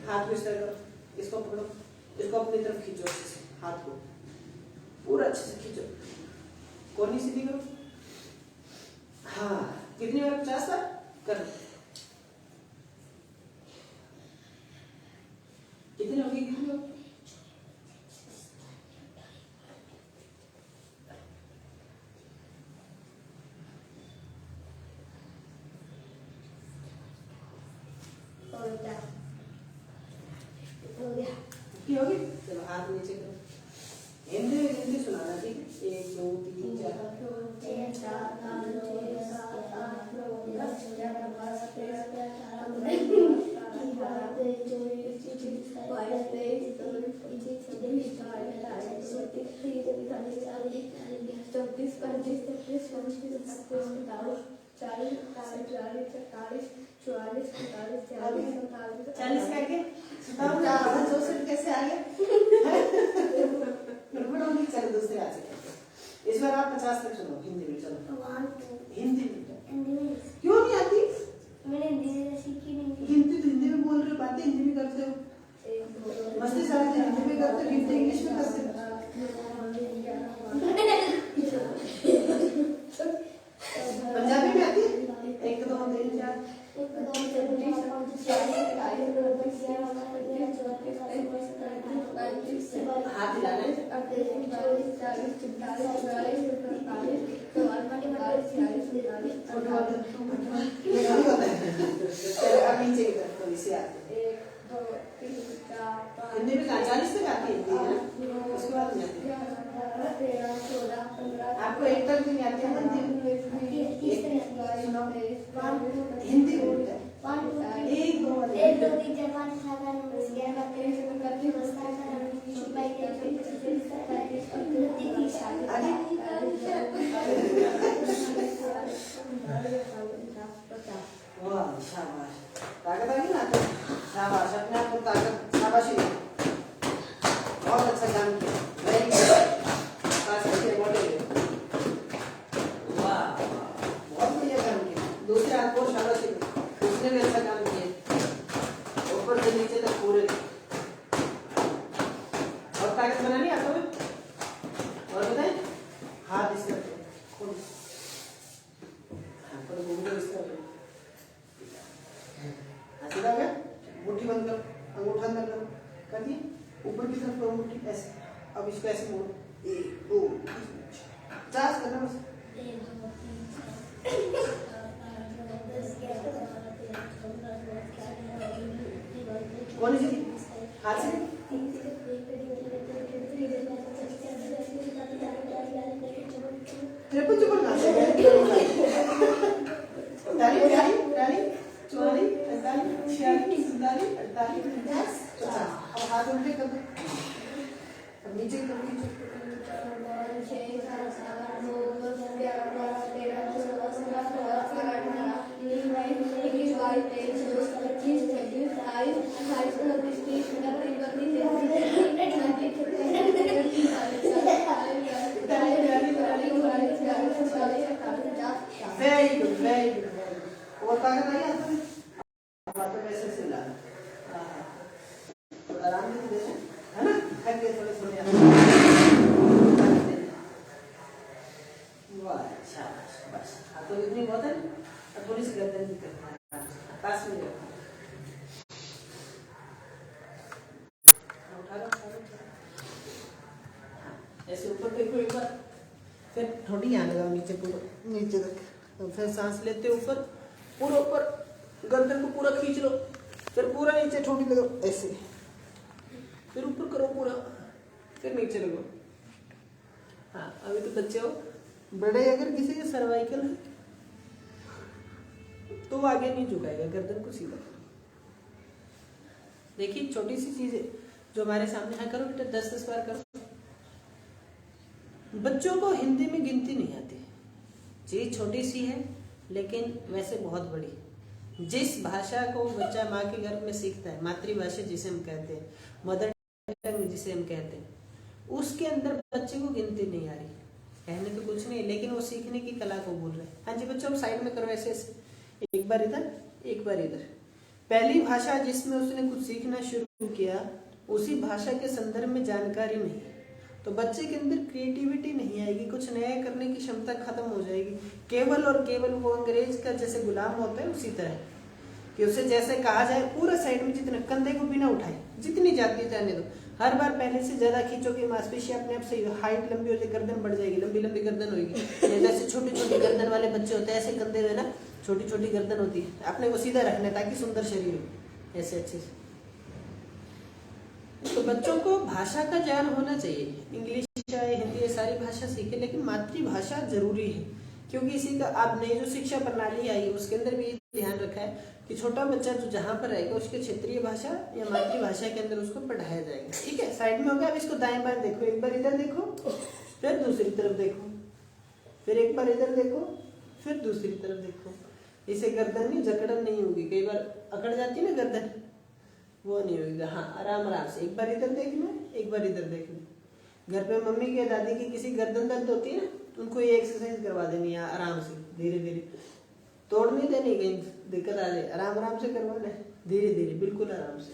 हाथ को इस तरह करो, इसको पकड़ो, इसको अपनी तरफ खींचो, अच्छे से हाथ को पूरा अच्छे से खींचो, कोनी सीधी करो। हाँ, कितनी बार, 50 बार करो। कितनी होगी, कितनी होगी? होगी। चलो हाथ नीचे करो, हिंदी में हिंदी सुनाना, ठीक है। 1 2 3 4 40 करके कैसे आ गया? चलो दूसरे हाथ से, इस बार आप 50 तक सुनो हिंदी में। चलो हिंदी में क्यों नहीं आती? मैंने हिंदी में सीखी नहीं। हिंदी तो हिंदी में बोल रहे हो, बातें हिंदी में करते हो, मस्ती सारे दिन हिंदी में करते हो, हिंदी इंग्लिश में करते हो। पंजाबी में आती है? 1 2 3 4 हाथ हिलाने, अब नीचे की तरफ थोड़ी सी आती है। हिंदी में 40 तक आती है हिंदी, है ना, उसके बाद नहीं आती। आपको 1 तक भी नहीं आती है हिंदी में? हिंदी में 1 2 1 2 3 4 5 6 7 8 9 10 11 12 13 14 15 16 17 18 19 20 21 22 23 24 25 26 27 28 29 30 अब इसको ऐसे मोड़, 1 2 50 करना बस। कौन सी हाथ से ट्रिपल चुपल ना से ताली ताली ताली 44 45 46 47 48 50 अब हाथ उल्टे कर दो, अब नीचे कर नीचे वेरी गुड वेरी गुड। और ताकत आई हाथ में, बातों में ऐसे से ला तो आराम से दे है ना, थक गए थोड़े थोड़े वाह शाबाश बस। तो इतनी बहुत है, अब थोड़ी सी गर्दन भी करना है पास में रखो, उठा लो ऐसे ऊपर देखो एक बार, फिर थोड़ी यहाँ लगाओ नीचे, पूरा नीचे तक, तो फिर सांस लेते ऊपर, पूरा ऊपर गर्दन को पूरा खींच लो, फिर पूरा नीचे ठोड़ी लगाओ ऐसे, फिर ऊपर करो पूरा, फिर नीचे लगो। हाँ अभी तो बच्चे हो, बड़े अगर किसी के सर्वाइकल है तो वो आगे नहीं झुकाएगा, गर्दन को सीधा करो। देखिए छोटी सी चीज है जो हमारे सामने है, करो बेटा 10-10 बार करो। बच्चों को हिंदी में गिनती नहीं आती, चीज छोटी सी है लेकिन वैसे बहुत बड़ी। जिस भाषा को बच्चा माँ के गर्भ में सीखता है, मातृभाषा जिसे हम कहते हैं, मदर टंग जिसे हम कहते हैं, उसके अंदर बच्चे को गिनती नहीं आ रही। कहने तो कुछ नहीं, लेकिन वो सीखने की कला को भूल रहे हैं। हाँ जी बच्चों, साइड में करो ऐसे ऐसे, एक बार इधर एक बार इधर। पहली भाषा जिसमें उसने कुछ सीखना शुरू किया, उसी भाषा के संदर्भ में जानकारी नहीं है, तो बच्चे के अंदर क्रिएटिविटी नहीं आएगी, कुछ नया करने की क्षमता खत्म हो जाएगी। केवल और केवल वो अंग्रेज का जैसे गुलाम होता है उसी तरह, कि उसे जैसे कहा जाए पूरा साइड में जितना, कंधे को बिना उठाए जितनी जाती जाने दो, हर बार पहले से ज्यादा खींचोगे, मांसपेशियां अपने आप से हाइट लंबी हो जाएगी, गर्दन बढ़ जाएगी, लंबी लंबी गर्दन होगी। जैसे छोटी छोटी गर्दन वाले बच्चे होते हैं, ऐसे कंधे में ना छोटी छोटी गर्दन होती है, अपने को सीधा रखना है ताकि सुंदर शरीर हो ऐसे अच्छे से। तो बच्चों को भाषा का ज्ञान होना चाहिए, इंग्लिश चाहे हिंदी ये सारी भाषा सीखे, लेकिन मातृभाषा जरूरी है, क्योंकि इसी का अब नई जो शिक्षा प्रणाली आई है उसके अंदर भी ध्यान रखा है कि छोटा बच्चा जो जहाँ पर रहेगा उसके क्षेत्रीय भाषा या मातृभाषा के अंदर उसको पढ़ाया जाएगा। ठीक है, साइड में हो गया। अब इसको दाएं बाएं देखो, एक बार इधर देखो फिर दूसरी तरफ देखो, फिर एक बार इधर देखो फिर दूसरी तरफ देखो। इसे गर्दन नहीं, जकड़न नहीं होगी, कई बार अकड़ जाती है ना गर्दन, वो नहीं होगी। हाँ आराम आराम से, एक बार इधर देखना एक बार इधर देखना। घर पे मम्मी के दादी की किसी गर्दन दर्द होती है ना, उनको ये एक्सरसाइज करवा देनी है आराम से, धीरे धीरे, तोड़ नहीं देनी, कहीं दिक्कत आ जाए, आराम आराम से करवाना है, धीरे धीरे बिल्कुल आराम से।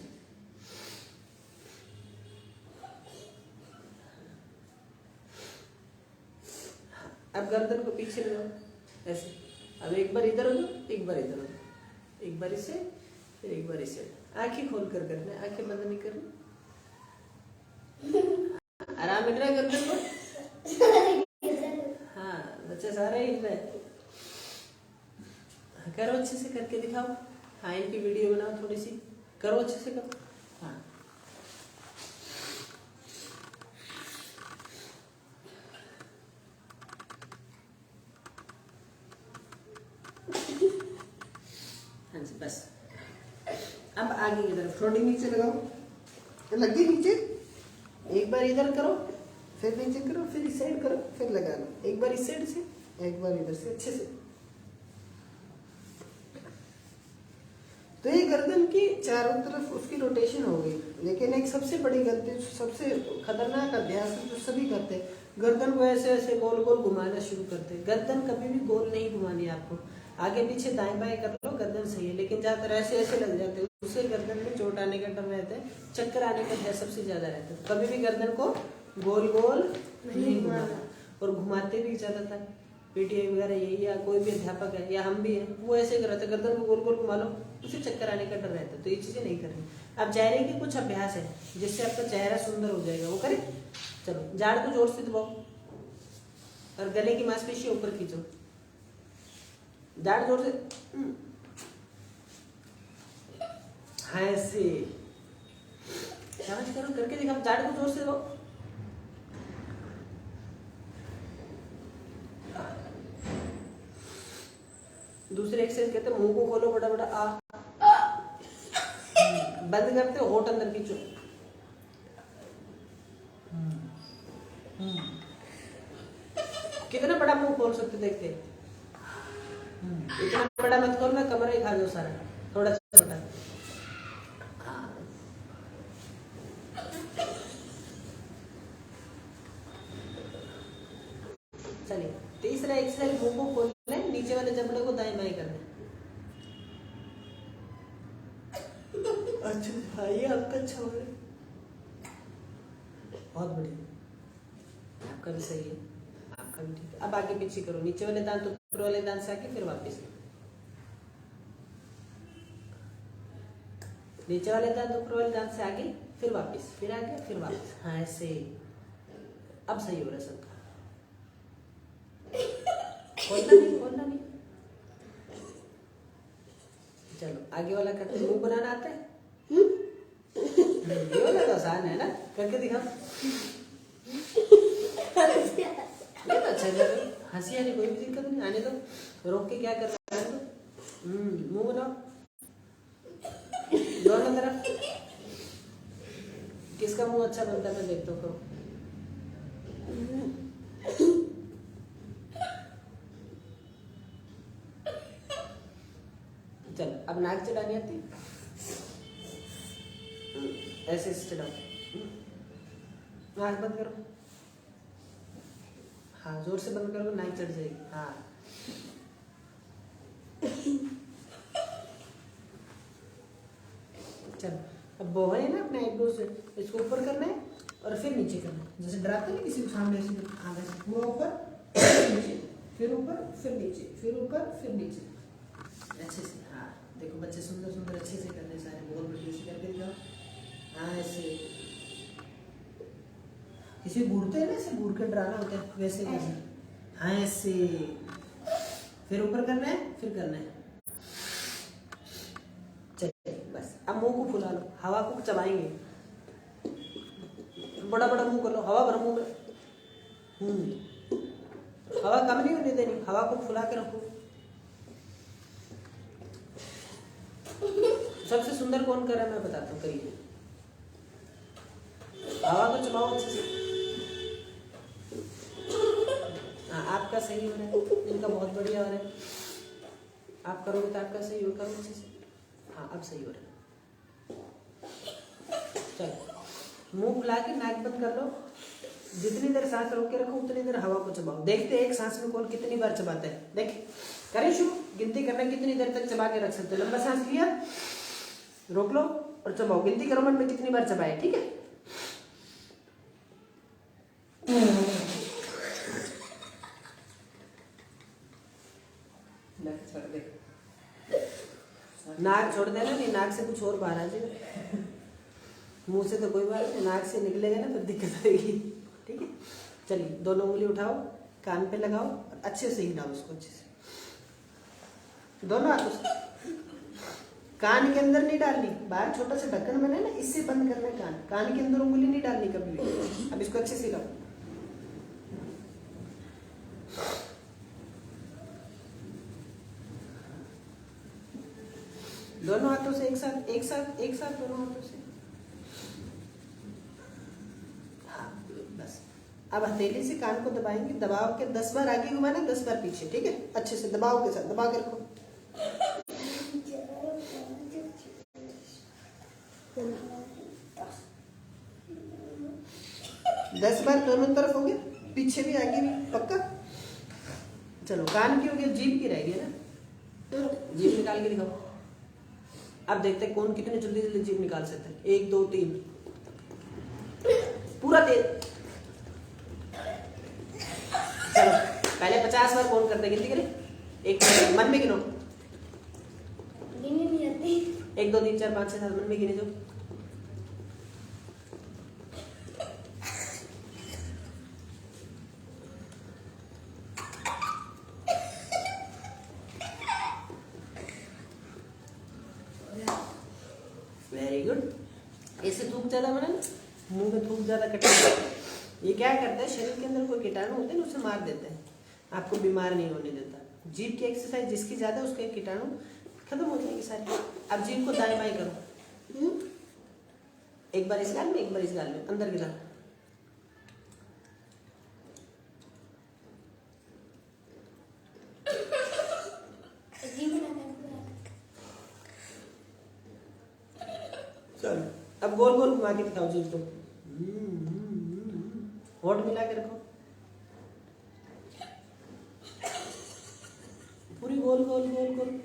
अब गर्दन को पीछे लो ऐसे, अब एक बार इधर हो जाओ एक बार इधर हो जाओ, एक बार इसे फिर एक बार इसे। आंखें खोल कर करना, आंखें बंद नहीं करनी, आराम मिल रहा है गर्दन को। हाँ बच्चे सारे हिल रहे हैं, करो अच्छे से, करके दिखाओ। हाँ इनकी वीडियो बनाओ थोड़ी सी, करो अच्छे से करो। हाँ हाँ जी बस। अब आगे की तरफ थोड़ी नीचे लगाओ, लगी नीचे, एक बार इधर करो फिर नीचे करो, फिर इस साइड करो, फिर लगा लो, एक बार इस साइड से एक बार इधर से, अच्छे से। तो ये गर्दन की चारों तरफ उसकी रोटेशन हो गई। लेकिन एक सबसे बड़ी गलती, सबसे खतरनाक अभ्यास जो सभी करते हैं, गर्दन को ऐसे ऐसे गोल गोल घुमाना शुरू करते हैं। गर्दन कभी भी गोल नहीं घुमानी है आपको, आगे पीछे दाएं बाएं कर लो गर्दन सही है, लेकिन ज्यादातर ऐसे ऐसे लग जाते हैं, उससे गर्दन में चोट आने का डर रहता है, चक्कर आने का डर सबसे ज्यादा रहता है। कभी भी गर्दन को गोल गोल नहीं घुमाना, और घुमाते भी ज्यादातर पीटीआई वगैरह यही, या कोई भी अध्यापक है या हम भी हैं, वो ऐसे करते, गर्दन को गोल गोल घुमा लो, उसे चक्कर आने का डर रहता है। तो ये चीजें नहीं करनी। अब चेहरे के कुछ अभ्यास है जिससे आपका चेहरा सुंदर हो जाएगा, वो करें। चलो जाड़ को जोर से दबाओ और गले की मांसपेशी ऊपर खींचो। जाड़ जोर से। हाँ ऐसे शाबाश करो, करके दिखाओ। जाड़ को जोर से दबाओ। दूसरे एक्सरसाइज कहते हैं मुंह को खोलो बड़ा बड़ा आ, बंद करते हो होठ अंदर खींचो। कितना बड़ा मुंह खोल सकते देखते हैं। इतना बड़ा मत खोलना, कमरा ही खा जाओ सारा, थोड़ा छोटा। चलिए तीसरा एक्सरसाइज, मुंह को खोलना है, नीचे वाले जबड़े को दाएं बाएं करना है। अच्छा भाई आपका अच्छा हो रहा है, बहुत बढ़िया। आपका भी सही है, आपका भी ठीक है। अब आगे पीछे करो, नीचे वाले दांत ऊपर वाले दांत से आके फिर वापस, नीचे वाले दांत ऊपर वाले दांत से आगे फिर वापस, फिर आगे फिर वापस। हाँ ऐसे। अब सही हो रहा है सबका। खोलना नहीं, खोलना नहीं। चलो आगे वाला करते। मुंह बनाना आता है? ये वाला तो आसान है ना, करके दिखाओ। ये तो अच्छा है, हंसी आने कोई भी दिक्कत नहीं, आने दो। रोक के क्या करना है तो मुंह बनाओ दोनों तरफ। किसका मुंह अच्छा बनता है मैं देखता हूँ। चलो अब नाक चढ़ानी आती है, ऐसे चढ़ाओ। नाक बंद करो, हाँ जोर से बंद करो, नाक चढ़ जाएगी। हाँ चलो अब वो है ना अपने आईब्रो से इसको ऊपर करना है और फिर नीचे करना है, जैसे डराते नहीं किसी को सामने ऐसे आगे से पूरा ऊपर नीचे, फिर ऊपर फिर नीचे, फिर ऊपर फिर नीचे, अच्छे से। हाँ देखो बच्चे सुंदर सुंदर अच्छे से कर रहे हैं सारे, बहुत बढ़िया से करके दिखाओ। हाँ ऐसे, किसी घूरते हैं ना, ऐसे घूर के डराना होता है वैसे करना है। हाँ ऐसे, फिर ऊपर करना है, फिर करना है। चलिए बस अब मुंह को फुला लो, हवा को चबाएंगे। बड़ा बड़ा मुंह कर लो, हवा भर मुंह में। हवा कम नहीं होने देनी, हवा को फुला के रखो। सबसे सुंदर कौन कर रहा है मैं बताता हूँ, करिए। हवा को चबाओ अच्छे से। हाँ आपका सही हो रहा है, इनका बहुत बढ़िया हो रहा है। आप करोगे तो आपका सही हो, करो अच्छे से। हाँ अब सही हो रहा है। चलो मुंह फुला के नाक बंद कर लो, जितनी देर सांस रोक के रखो उतनी देर हवा को चबाओ। देखते हैं एक सांस में कौन कितनी बार चबाता है। देखिए करें शुरू, गिनती करना कितनी देर तक चबा के रख सकते हो। लंबा सांस लिया, रोक लो और चबाओ। गिनती करो मन में कितनी बार चबाए, ठीक है। नाक छोड़ देना, नहीं नाक से कुछ और बाहर आ जाएगा। मुंह से तो कोई बात नहीं, नाक से निकलेगा ना फिर दिक्कत आएगी, ठीक है। चलिए दोनों उंगली उठाओ, कान पे लगाओ और अच्छे से हिलाओ उसको, अच्छे से दोनों हाथों से। कान के अंदर नहीं डालनी, बाहर छोटा सा ढक्कन बना है ना, इससे बंद करना है कान। कान के अंदर उंगली नहीं डालनी कभी भी। अब इसको अच्छे से हिलाओ। दोनों हाथों से एक साथ एक साथ एक साथ दोनों हाथों से। हाँ बस अब हथेली से कान को दबाएंगे, दबाव के 10 बार आगे घुमाना, 10 बार पीछे, ठीक है। अच्छे से दबाव के साथ दबा के रखो। 10 बार दोनों तरफ हो गए, पीछे भी आगे भी, पक्का। चलो कान की हो गई, जीभ की रह गई ना, जीभ निकाल के दिखाओ। अब देखते हैं कौन कितने जल्दी जल्दी जीभ निकाल सकता है। 1 2 3 पूरा तेज। चलो पहले 50 बार कौन करता है, गिनती करें। एक मन में गिनो, गिनने नहीं आती। 1 2 3 4 5 6 7 मन में गिने जो। ज्यादा बना ना, मुंह में थूक ज्यादा कटा, ये क्या करता है, शरीर के अंदर कोई कीटाणु होते हैं ना, उसे मार देता है, आपको बीमार नहीं होने देता। जीभ की एक्सरसाइज जिसकी ज्यादा, उसके कीटाणु खत्म हो जाएंगे सारे। अब जीभ को दाएं बाएं करो, एक बार इस गाल में, एक बार इस गाल में, अंदर गिरा। चलो अब गोल गोल घुमा के दिखाओ जीभ को, होठ मिला के रखो, पूरी गोल गोल गोल गोल।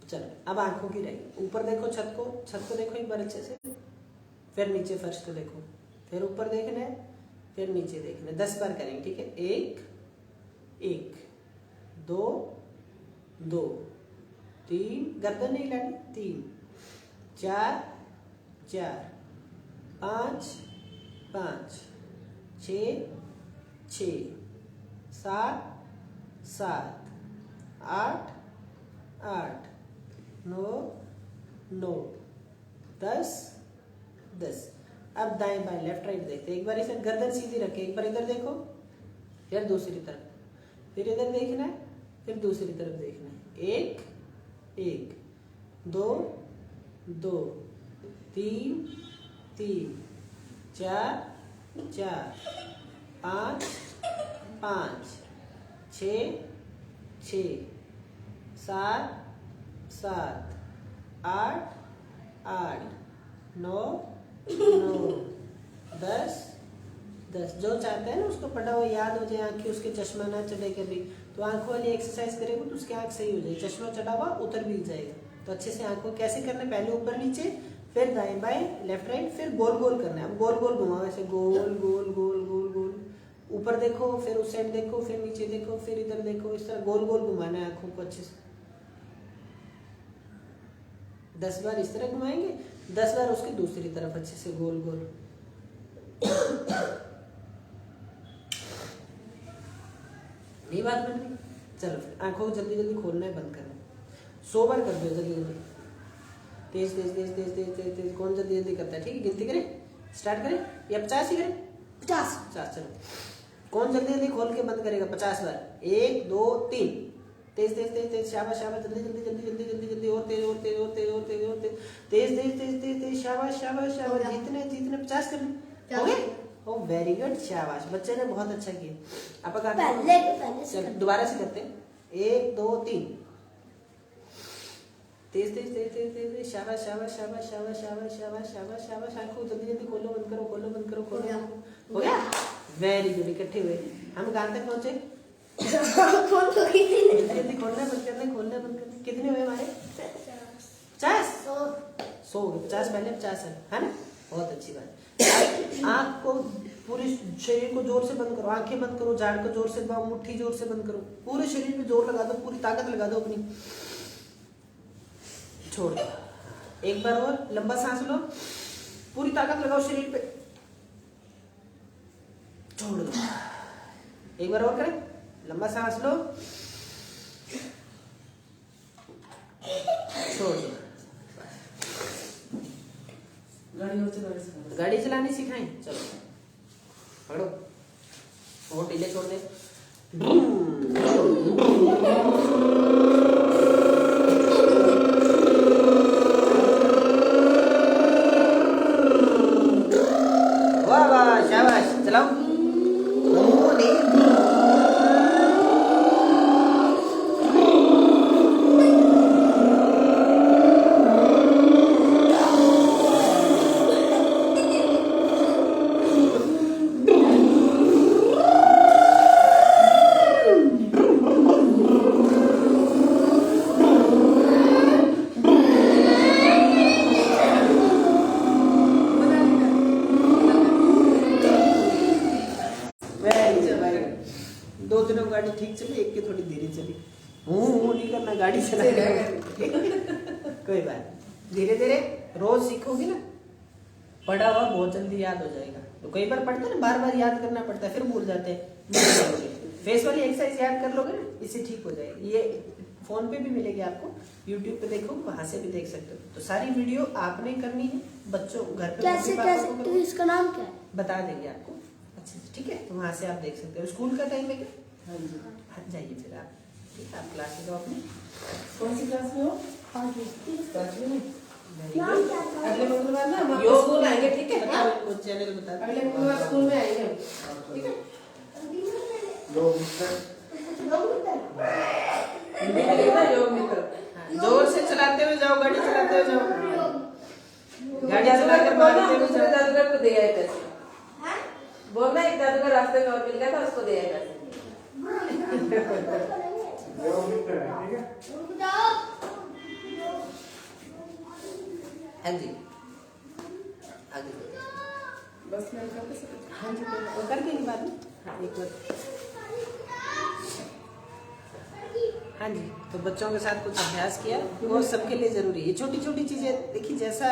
चलो अब आंखों की रहेगी, ऊपर देखो छत को देखो एक बार अच्छे से, फिर नीचे फर्श को देखो, फिर ऊपर देखना है, फिर नीचे देखना है, 10 बार करेंगे, ठीक है। 1 1 2 2 3, गर्दन नहीं हिलानी, 3 4 4 5 5 6 6 7 7 8 8 9 9 10 10। अब दाएं बाएं लेफ्ट राइट देखते हैं, एक बार इसे गर्दन सीधी रखे, एक बार इधर देखो, फिर दूसरी तरफ, फिर इधर देखना है, फिर दूसरी तरफ देखना है। 1 1 2 2 3 3 4 4 5 5 6 6 7 7 8 8 9 9 10 10। जो चाहते हैं ना उसको पढ़ा हुआ याद हो जाए, आंखें उसके चश्मा ना चढ़े कभी, तो आंखों वाली एक्सरसाइज करेगा तो उसकी आंख सही हो जाएगी, चश्मा चढ़ा हुआ उतर भी जाएगा। तो अच्छे से आंखों कैसे करना है, पहले ऊपर नीचे, फिर दाएं बाएं लेफ्ट राइट, फिर गोल गोल करना है। अब गोल गोल घुमाओ ऐसे, गोल गोल गोल गोल गोल, ऊपर देखो, फिर उस साइड देखो, फिर नीचे देखो, फिर इधर देखो, इस तरह गोल गोल घुमाना है आंखों को अच्छे से। 10 बार इस तरह घुमाएंगे, 10 बार उसकी दूसरी तरफ अच्छे से गोल गोल। ये बात बन गई। चलो फिर आंखों को जल्दी जल्दी खोलना है, बंद करना है, 100 बार कर दो जल्दी जल्दी, तेज तेज तेज तेज तेज तेज तेज। कौन जल्दी जल्दी करता है, ठीक है, गिनती करें, स्टार्ट करें या 50 ही करें, 50 50। चलो कौन जल्दी जल्दी खोल के बंद करेगा 50 बार, 1 2 3, तेज तेज तेज तेज, शाबाश शाबाश, जल्दी जल्दी जल्दी जल्दी जल्दी जल्दी, और तेज और तेज और तेज और तेज और तेज, तेज तेज तेज तेज तेज, शाबाश शाबाश शाबाश, जितने जितने 50 करने हो गए। ओ वेरी गुड, शाबाश, बच्चे ने बहुत अच्छा किया। अब पहले दोबारा से करते हैं, 1 2 3, तेज तेज तेज तेज तेज, शाबाश शाबाश शाबाश शाबाश शाबाश शाबाश शाबाश शाबाश। आंखों जल्दी जल्दी खोलो बंद करो, खोलो बंद करो, खोलो। हो गया, वेरी गुड। इकट्ठे हुए हम कहाँ तक पहुंचे, जल्दी खोलना बंद करना, खोलना बंद करना। कितने हुए हमारे, 50 100 50 पहले 50 है ना, बहुत अच्छी बात। आंख को, पूरे शरीर को जोर से बंद करो, आंखें बंद करो, जाड़ को जोर से, मुट्ठी जोर से बंद करो, पूरे शरीर पे जोर लगा दो, पूरी ताकत लगा दो अपनी, छोड़ दो। एक बार और लंबा सांस लो, पूरी ताकत लगाओ शरीर पे, छोड़ दो। एक बार और करें, लंबा सांस लो, छोड़ दो। गाड़ी चलानी सिखाएं, चलो पढ़ो, और ढीले छोड़ दे। वाह वाह, शाबाश, चलाओ। दो दिनों गाड़ी ठीक चली, एक की थोड़ी धीरे चली। नहीं करना, गाड़ी चलाना। कोई बात, धीरे धीरे रोज सीखोगी ना, पढ़ा हुआ बहुत जल्दी याद हो जाएगा। तो कई बार पढ़ते ना, बार बार याद करना पड़ता है, फिर भूल जाते हैं। फेस वाली एक्सरसाइज याद कर लोगे ना, इससे ठीक हो जाएगी। ये फोन पे भी मिलेगी आपको, यूट्यूब पे देखो, वहां से भी देख सकते हो। तो सारी वीडियो आपने करनी है, बच्चों घर पे कैसे मम्मी पापा कह को सकते हो, करनी है। इसका नाम क्या है? बता देंगे आपको अच्छे से, ठीक है। तो वहां से आप देख सकते हो। स्कूल का टाइम है क्या? हाँ जी। हट जाइए फिर आप, ठीक है। आप क्लास में जाओ अपनी। कौन सी क्लास में हो? आगे। पांचवी में। नाम क्या था? अगले मंगलवार ना हम आपके स्कूल आएंगे, ठीक है? बताओ इनको, चैनल बता दो। अगले मंगलवार स्कूल में आएंगे हम, ठीक है? हिंदी में लिखना योग मित्र। हाँ, जोर से चलाते हुए जाओ, गाड़ी चलाते हुए जाओ, गाड़ी जादूगर चलाकर को बोलना, भागते हुए दूसरे जाओ। जादूगर को दे आए पैसे। बोलना एक जादूगर रास्ते में और मिल गया था, उसको दे आए पैसे। हाँ जी, आगे। बस मैं कर सकती। हाँ जी, वो कर देंगे बाद में। हाँ, एक मिनट। हाँ जी, तो बच्चों के साथ कुछ अभ्यास किया, वो सबके लिए जरूरी है। ये छोटी छोटी चीजें देखिए, जैसा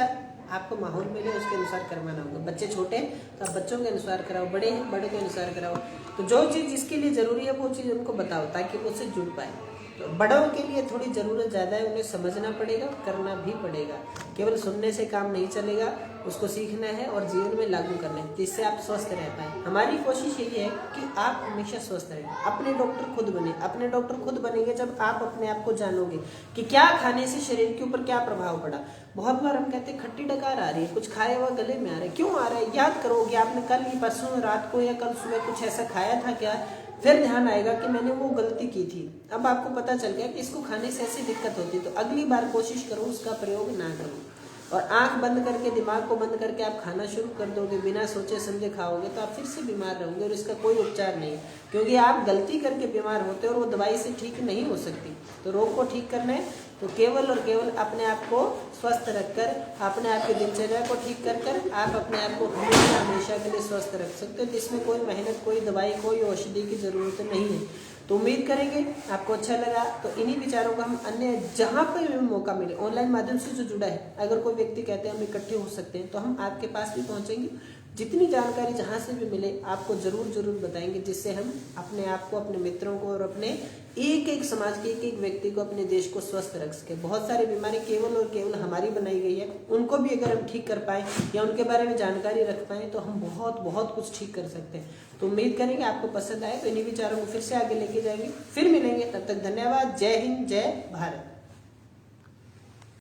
आपको माहौल मिले उसके अनुसार करवाना होगा। बच्चे छोटे हैं तो आप बच्चों के अनुसार कराओ, बड़े हैं बड़े के अनुसार कराओ। तो जो चीज जिसके लिए जरूरी है वो चीज उनको बताओ, ताकि वो उससे जुड़ पाए। तो बड़ों के लिए थोड़ी जरूरत ज्यादा है, उन्हें समझना पड़ेगा, करना भी पड़ेगा। केवल सुनने से काम नहीं चलेगा, उसको सीखना है और जीवन में लागू करना है, जिससे आप स्वस्थ रह पाए। हमारी कोशिश यही है कि आप हमेशा स्वस्थ रहें। अपने डॉक्टर खुद बने। अपने डॉक्टर खुद बनेंगे जब आप अपने आप को जानोगे कि क्या खाने से शरीर के ऊपर क्या प्रभाव पड़ा। बहुत बार हम कहते हैं खट्टी डकार आ रही है, कुछ खाया हुआ गले में आ रहा है, क्यों आ रहा है? याद करोगे आपने कल ही परसों रात को या कल सुबह कुछ ऐसा खाया था क्या, फिर ध्यान आएगा कि मैंने वो गलती की थी। अब आपको पता चल गया कि इसको खाने से ऐसी दिक्कत होती, तो अगली बार कोशिश करो उसका प्रयोग ना करो। और आंख बंद करके, दिमाग को बंद करके आप खाना शुरू कर दोगे, बिना सोचे समझे खाओगे, तो आप फिर से बीमार रहोगे और इसका कोई उपचार नहीं। क्योंकि आप गलती करके बीमार होते हो और वो दवाई से ठीक नहीं हो सकती। तो रोग को ठीक करना है तो केवल और केवल अपने आप को स्वस्थ रखकर, अपने आप की दिनचर्या को ठीक कर आप अपने आप को हमेशा हमेशा के लिए स्वस्थ रख सकते हो। जिसमें कोई मेहनत, कोई दवाई, कोई औषधि की जरूरत नहीं है। तो उम्मीद करेंगे आपको अच्छा लगा। तो इन्हीं विचारों का हम अन्य जहाँ पर भी मौका मिले, ऑनलाइन माध्यम से जो जुड़ा है, अगर कोई व्यक्ति कहते हैं हम इकट्ठे हो सकते हैं, तो हम आपके पास भी पहुँचेंगे। जितनी जानकारी जहाँ से भी मिले आपको जरूर बताएंगे, जिससे हम अपने आप को, अपने मित्रों को और अपने एक एक समाज के एक एक व्यक्ति को, अपने देश को स्वस्थ रख सके। बहुत सारी बीमारी केवल और केवल हमारी बनाई गई है, उनको भी अगर हम ठीक कर पाए या उनके बारे में जानकारी रख पाए तो हम बहुत कुछ ठीक कर सकते हैं। तो उम्मीद करेंगे आपको पसंद आए। तो इन्हीं विचारों को फिर से आगे लेके जाएंगे, फिर मिलेंगे। तब तक धन्यवाद। जय हिंद, जय भारत।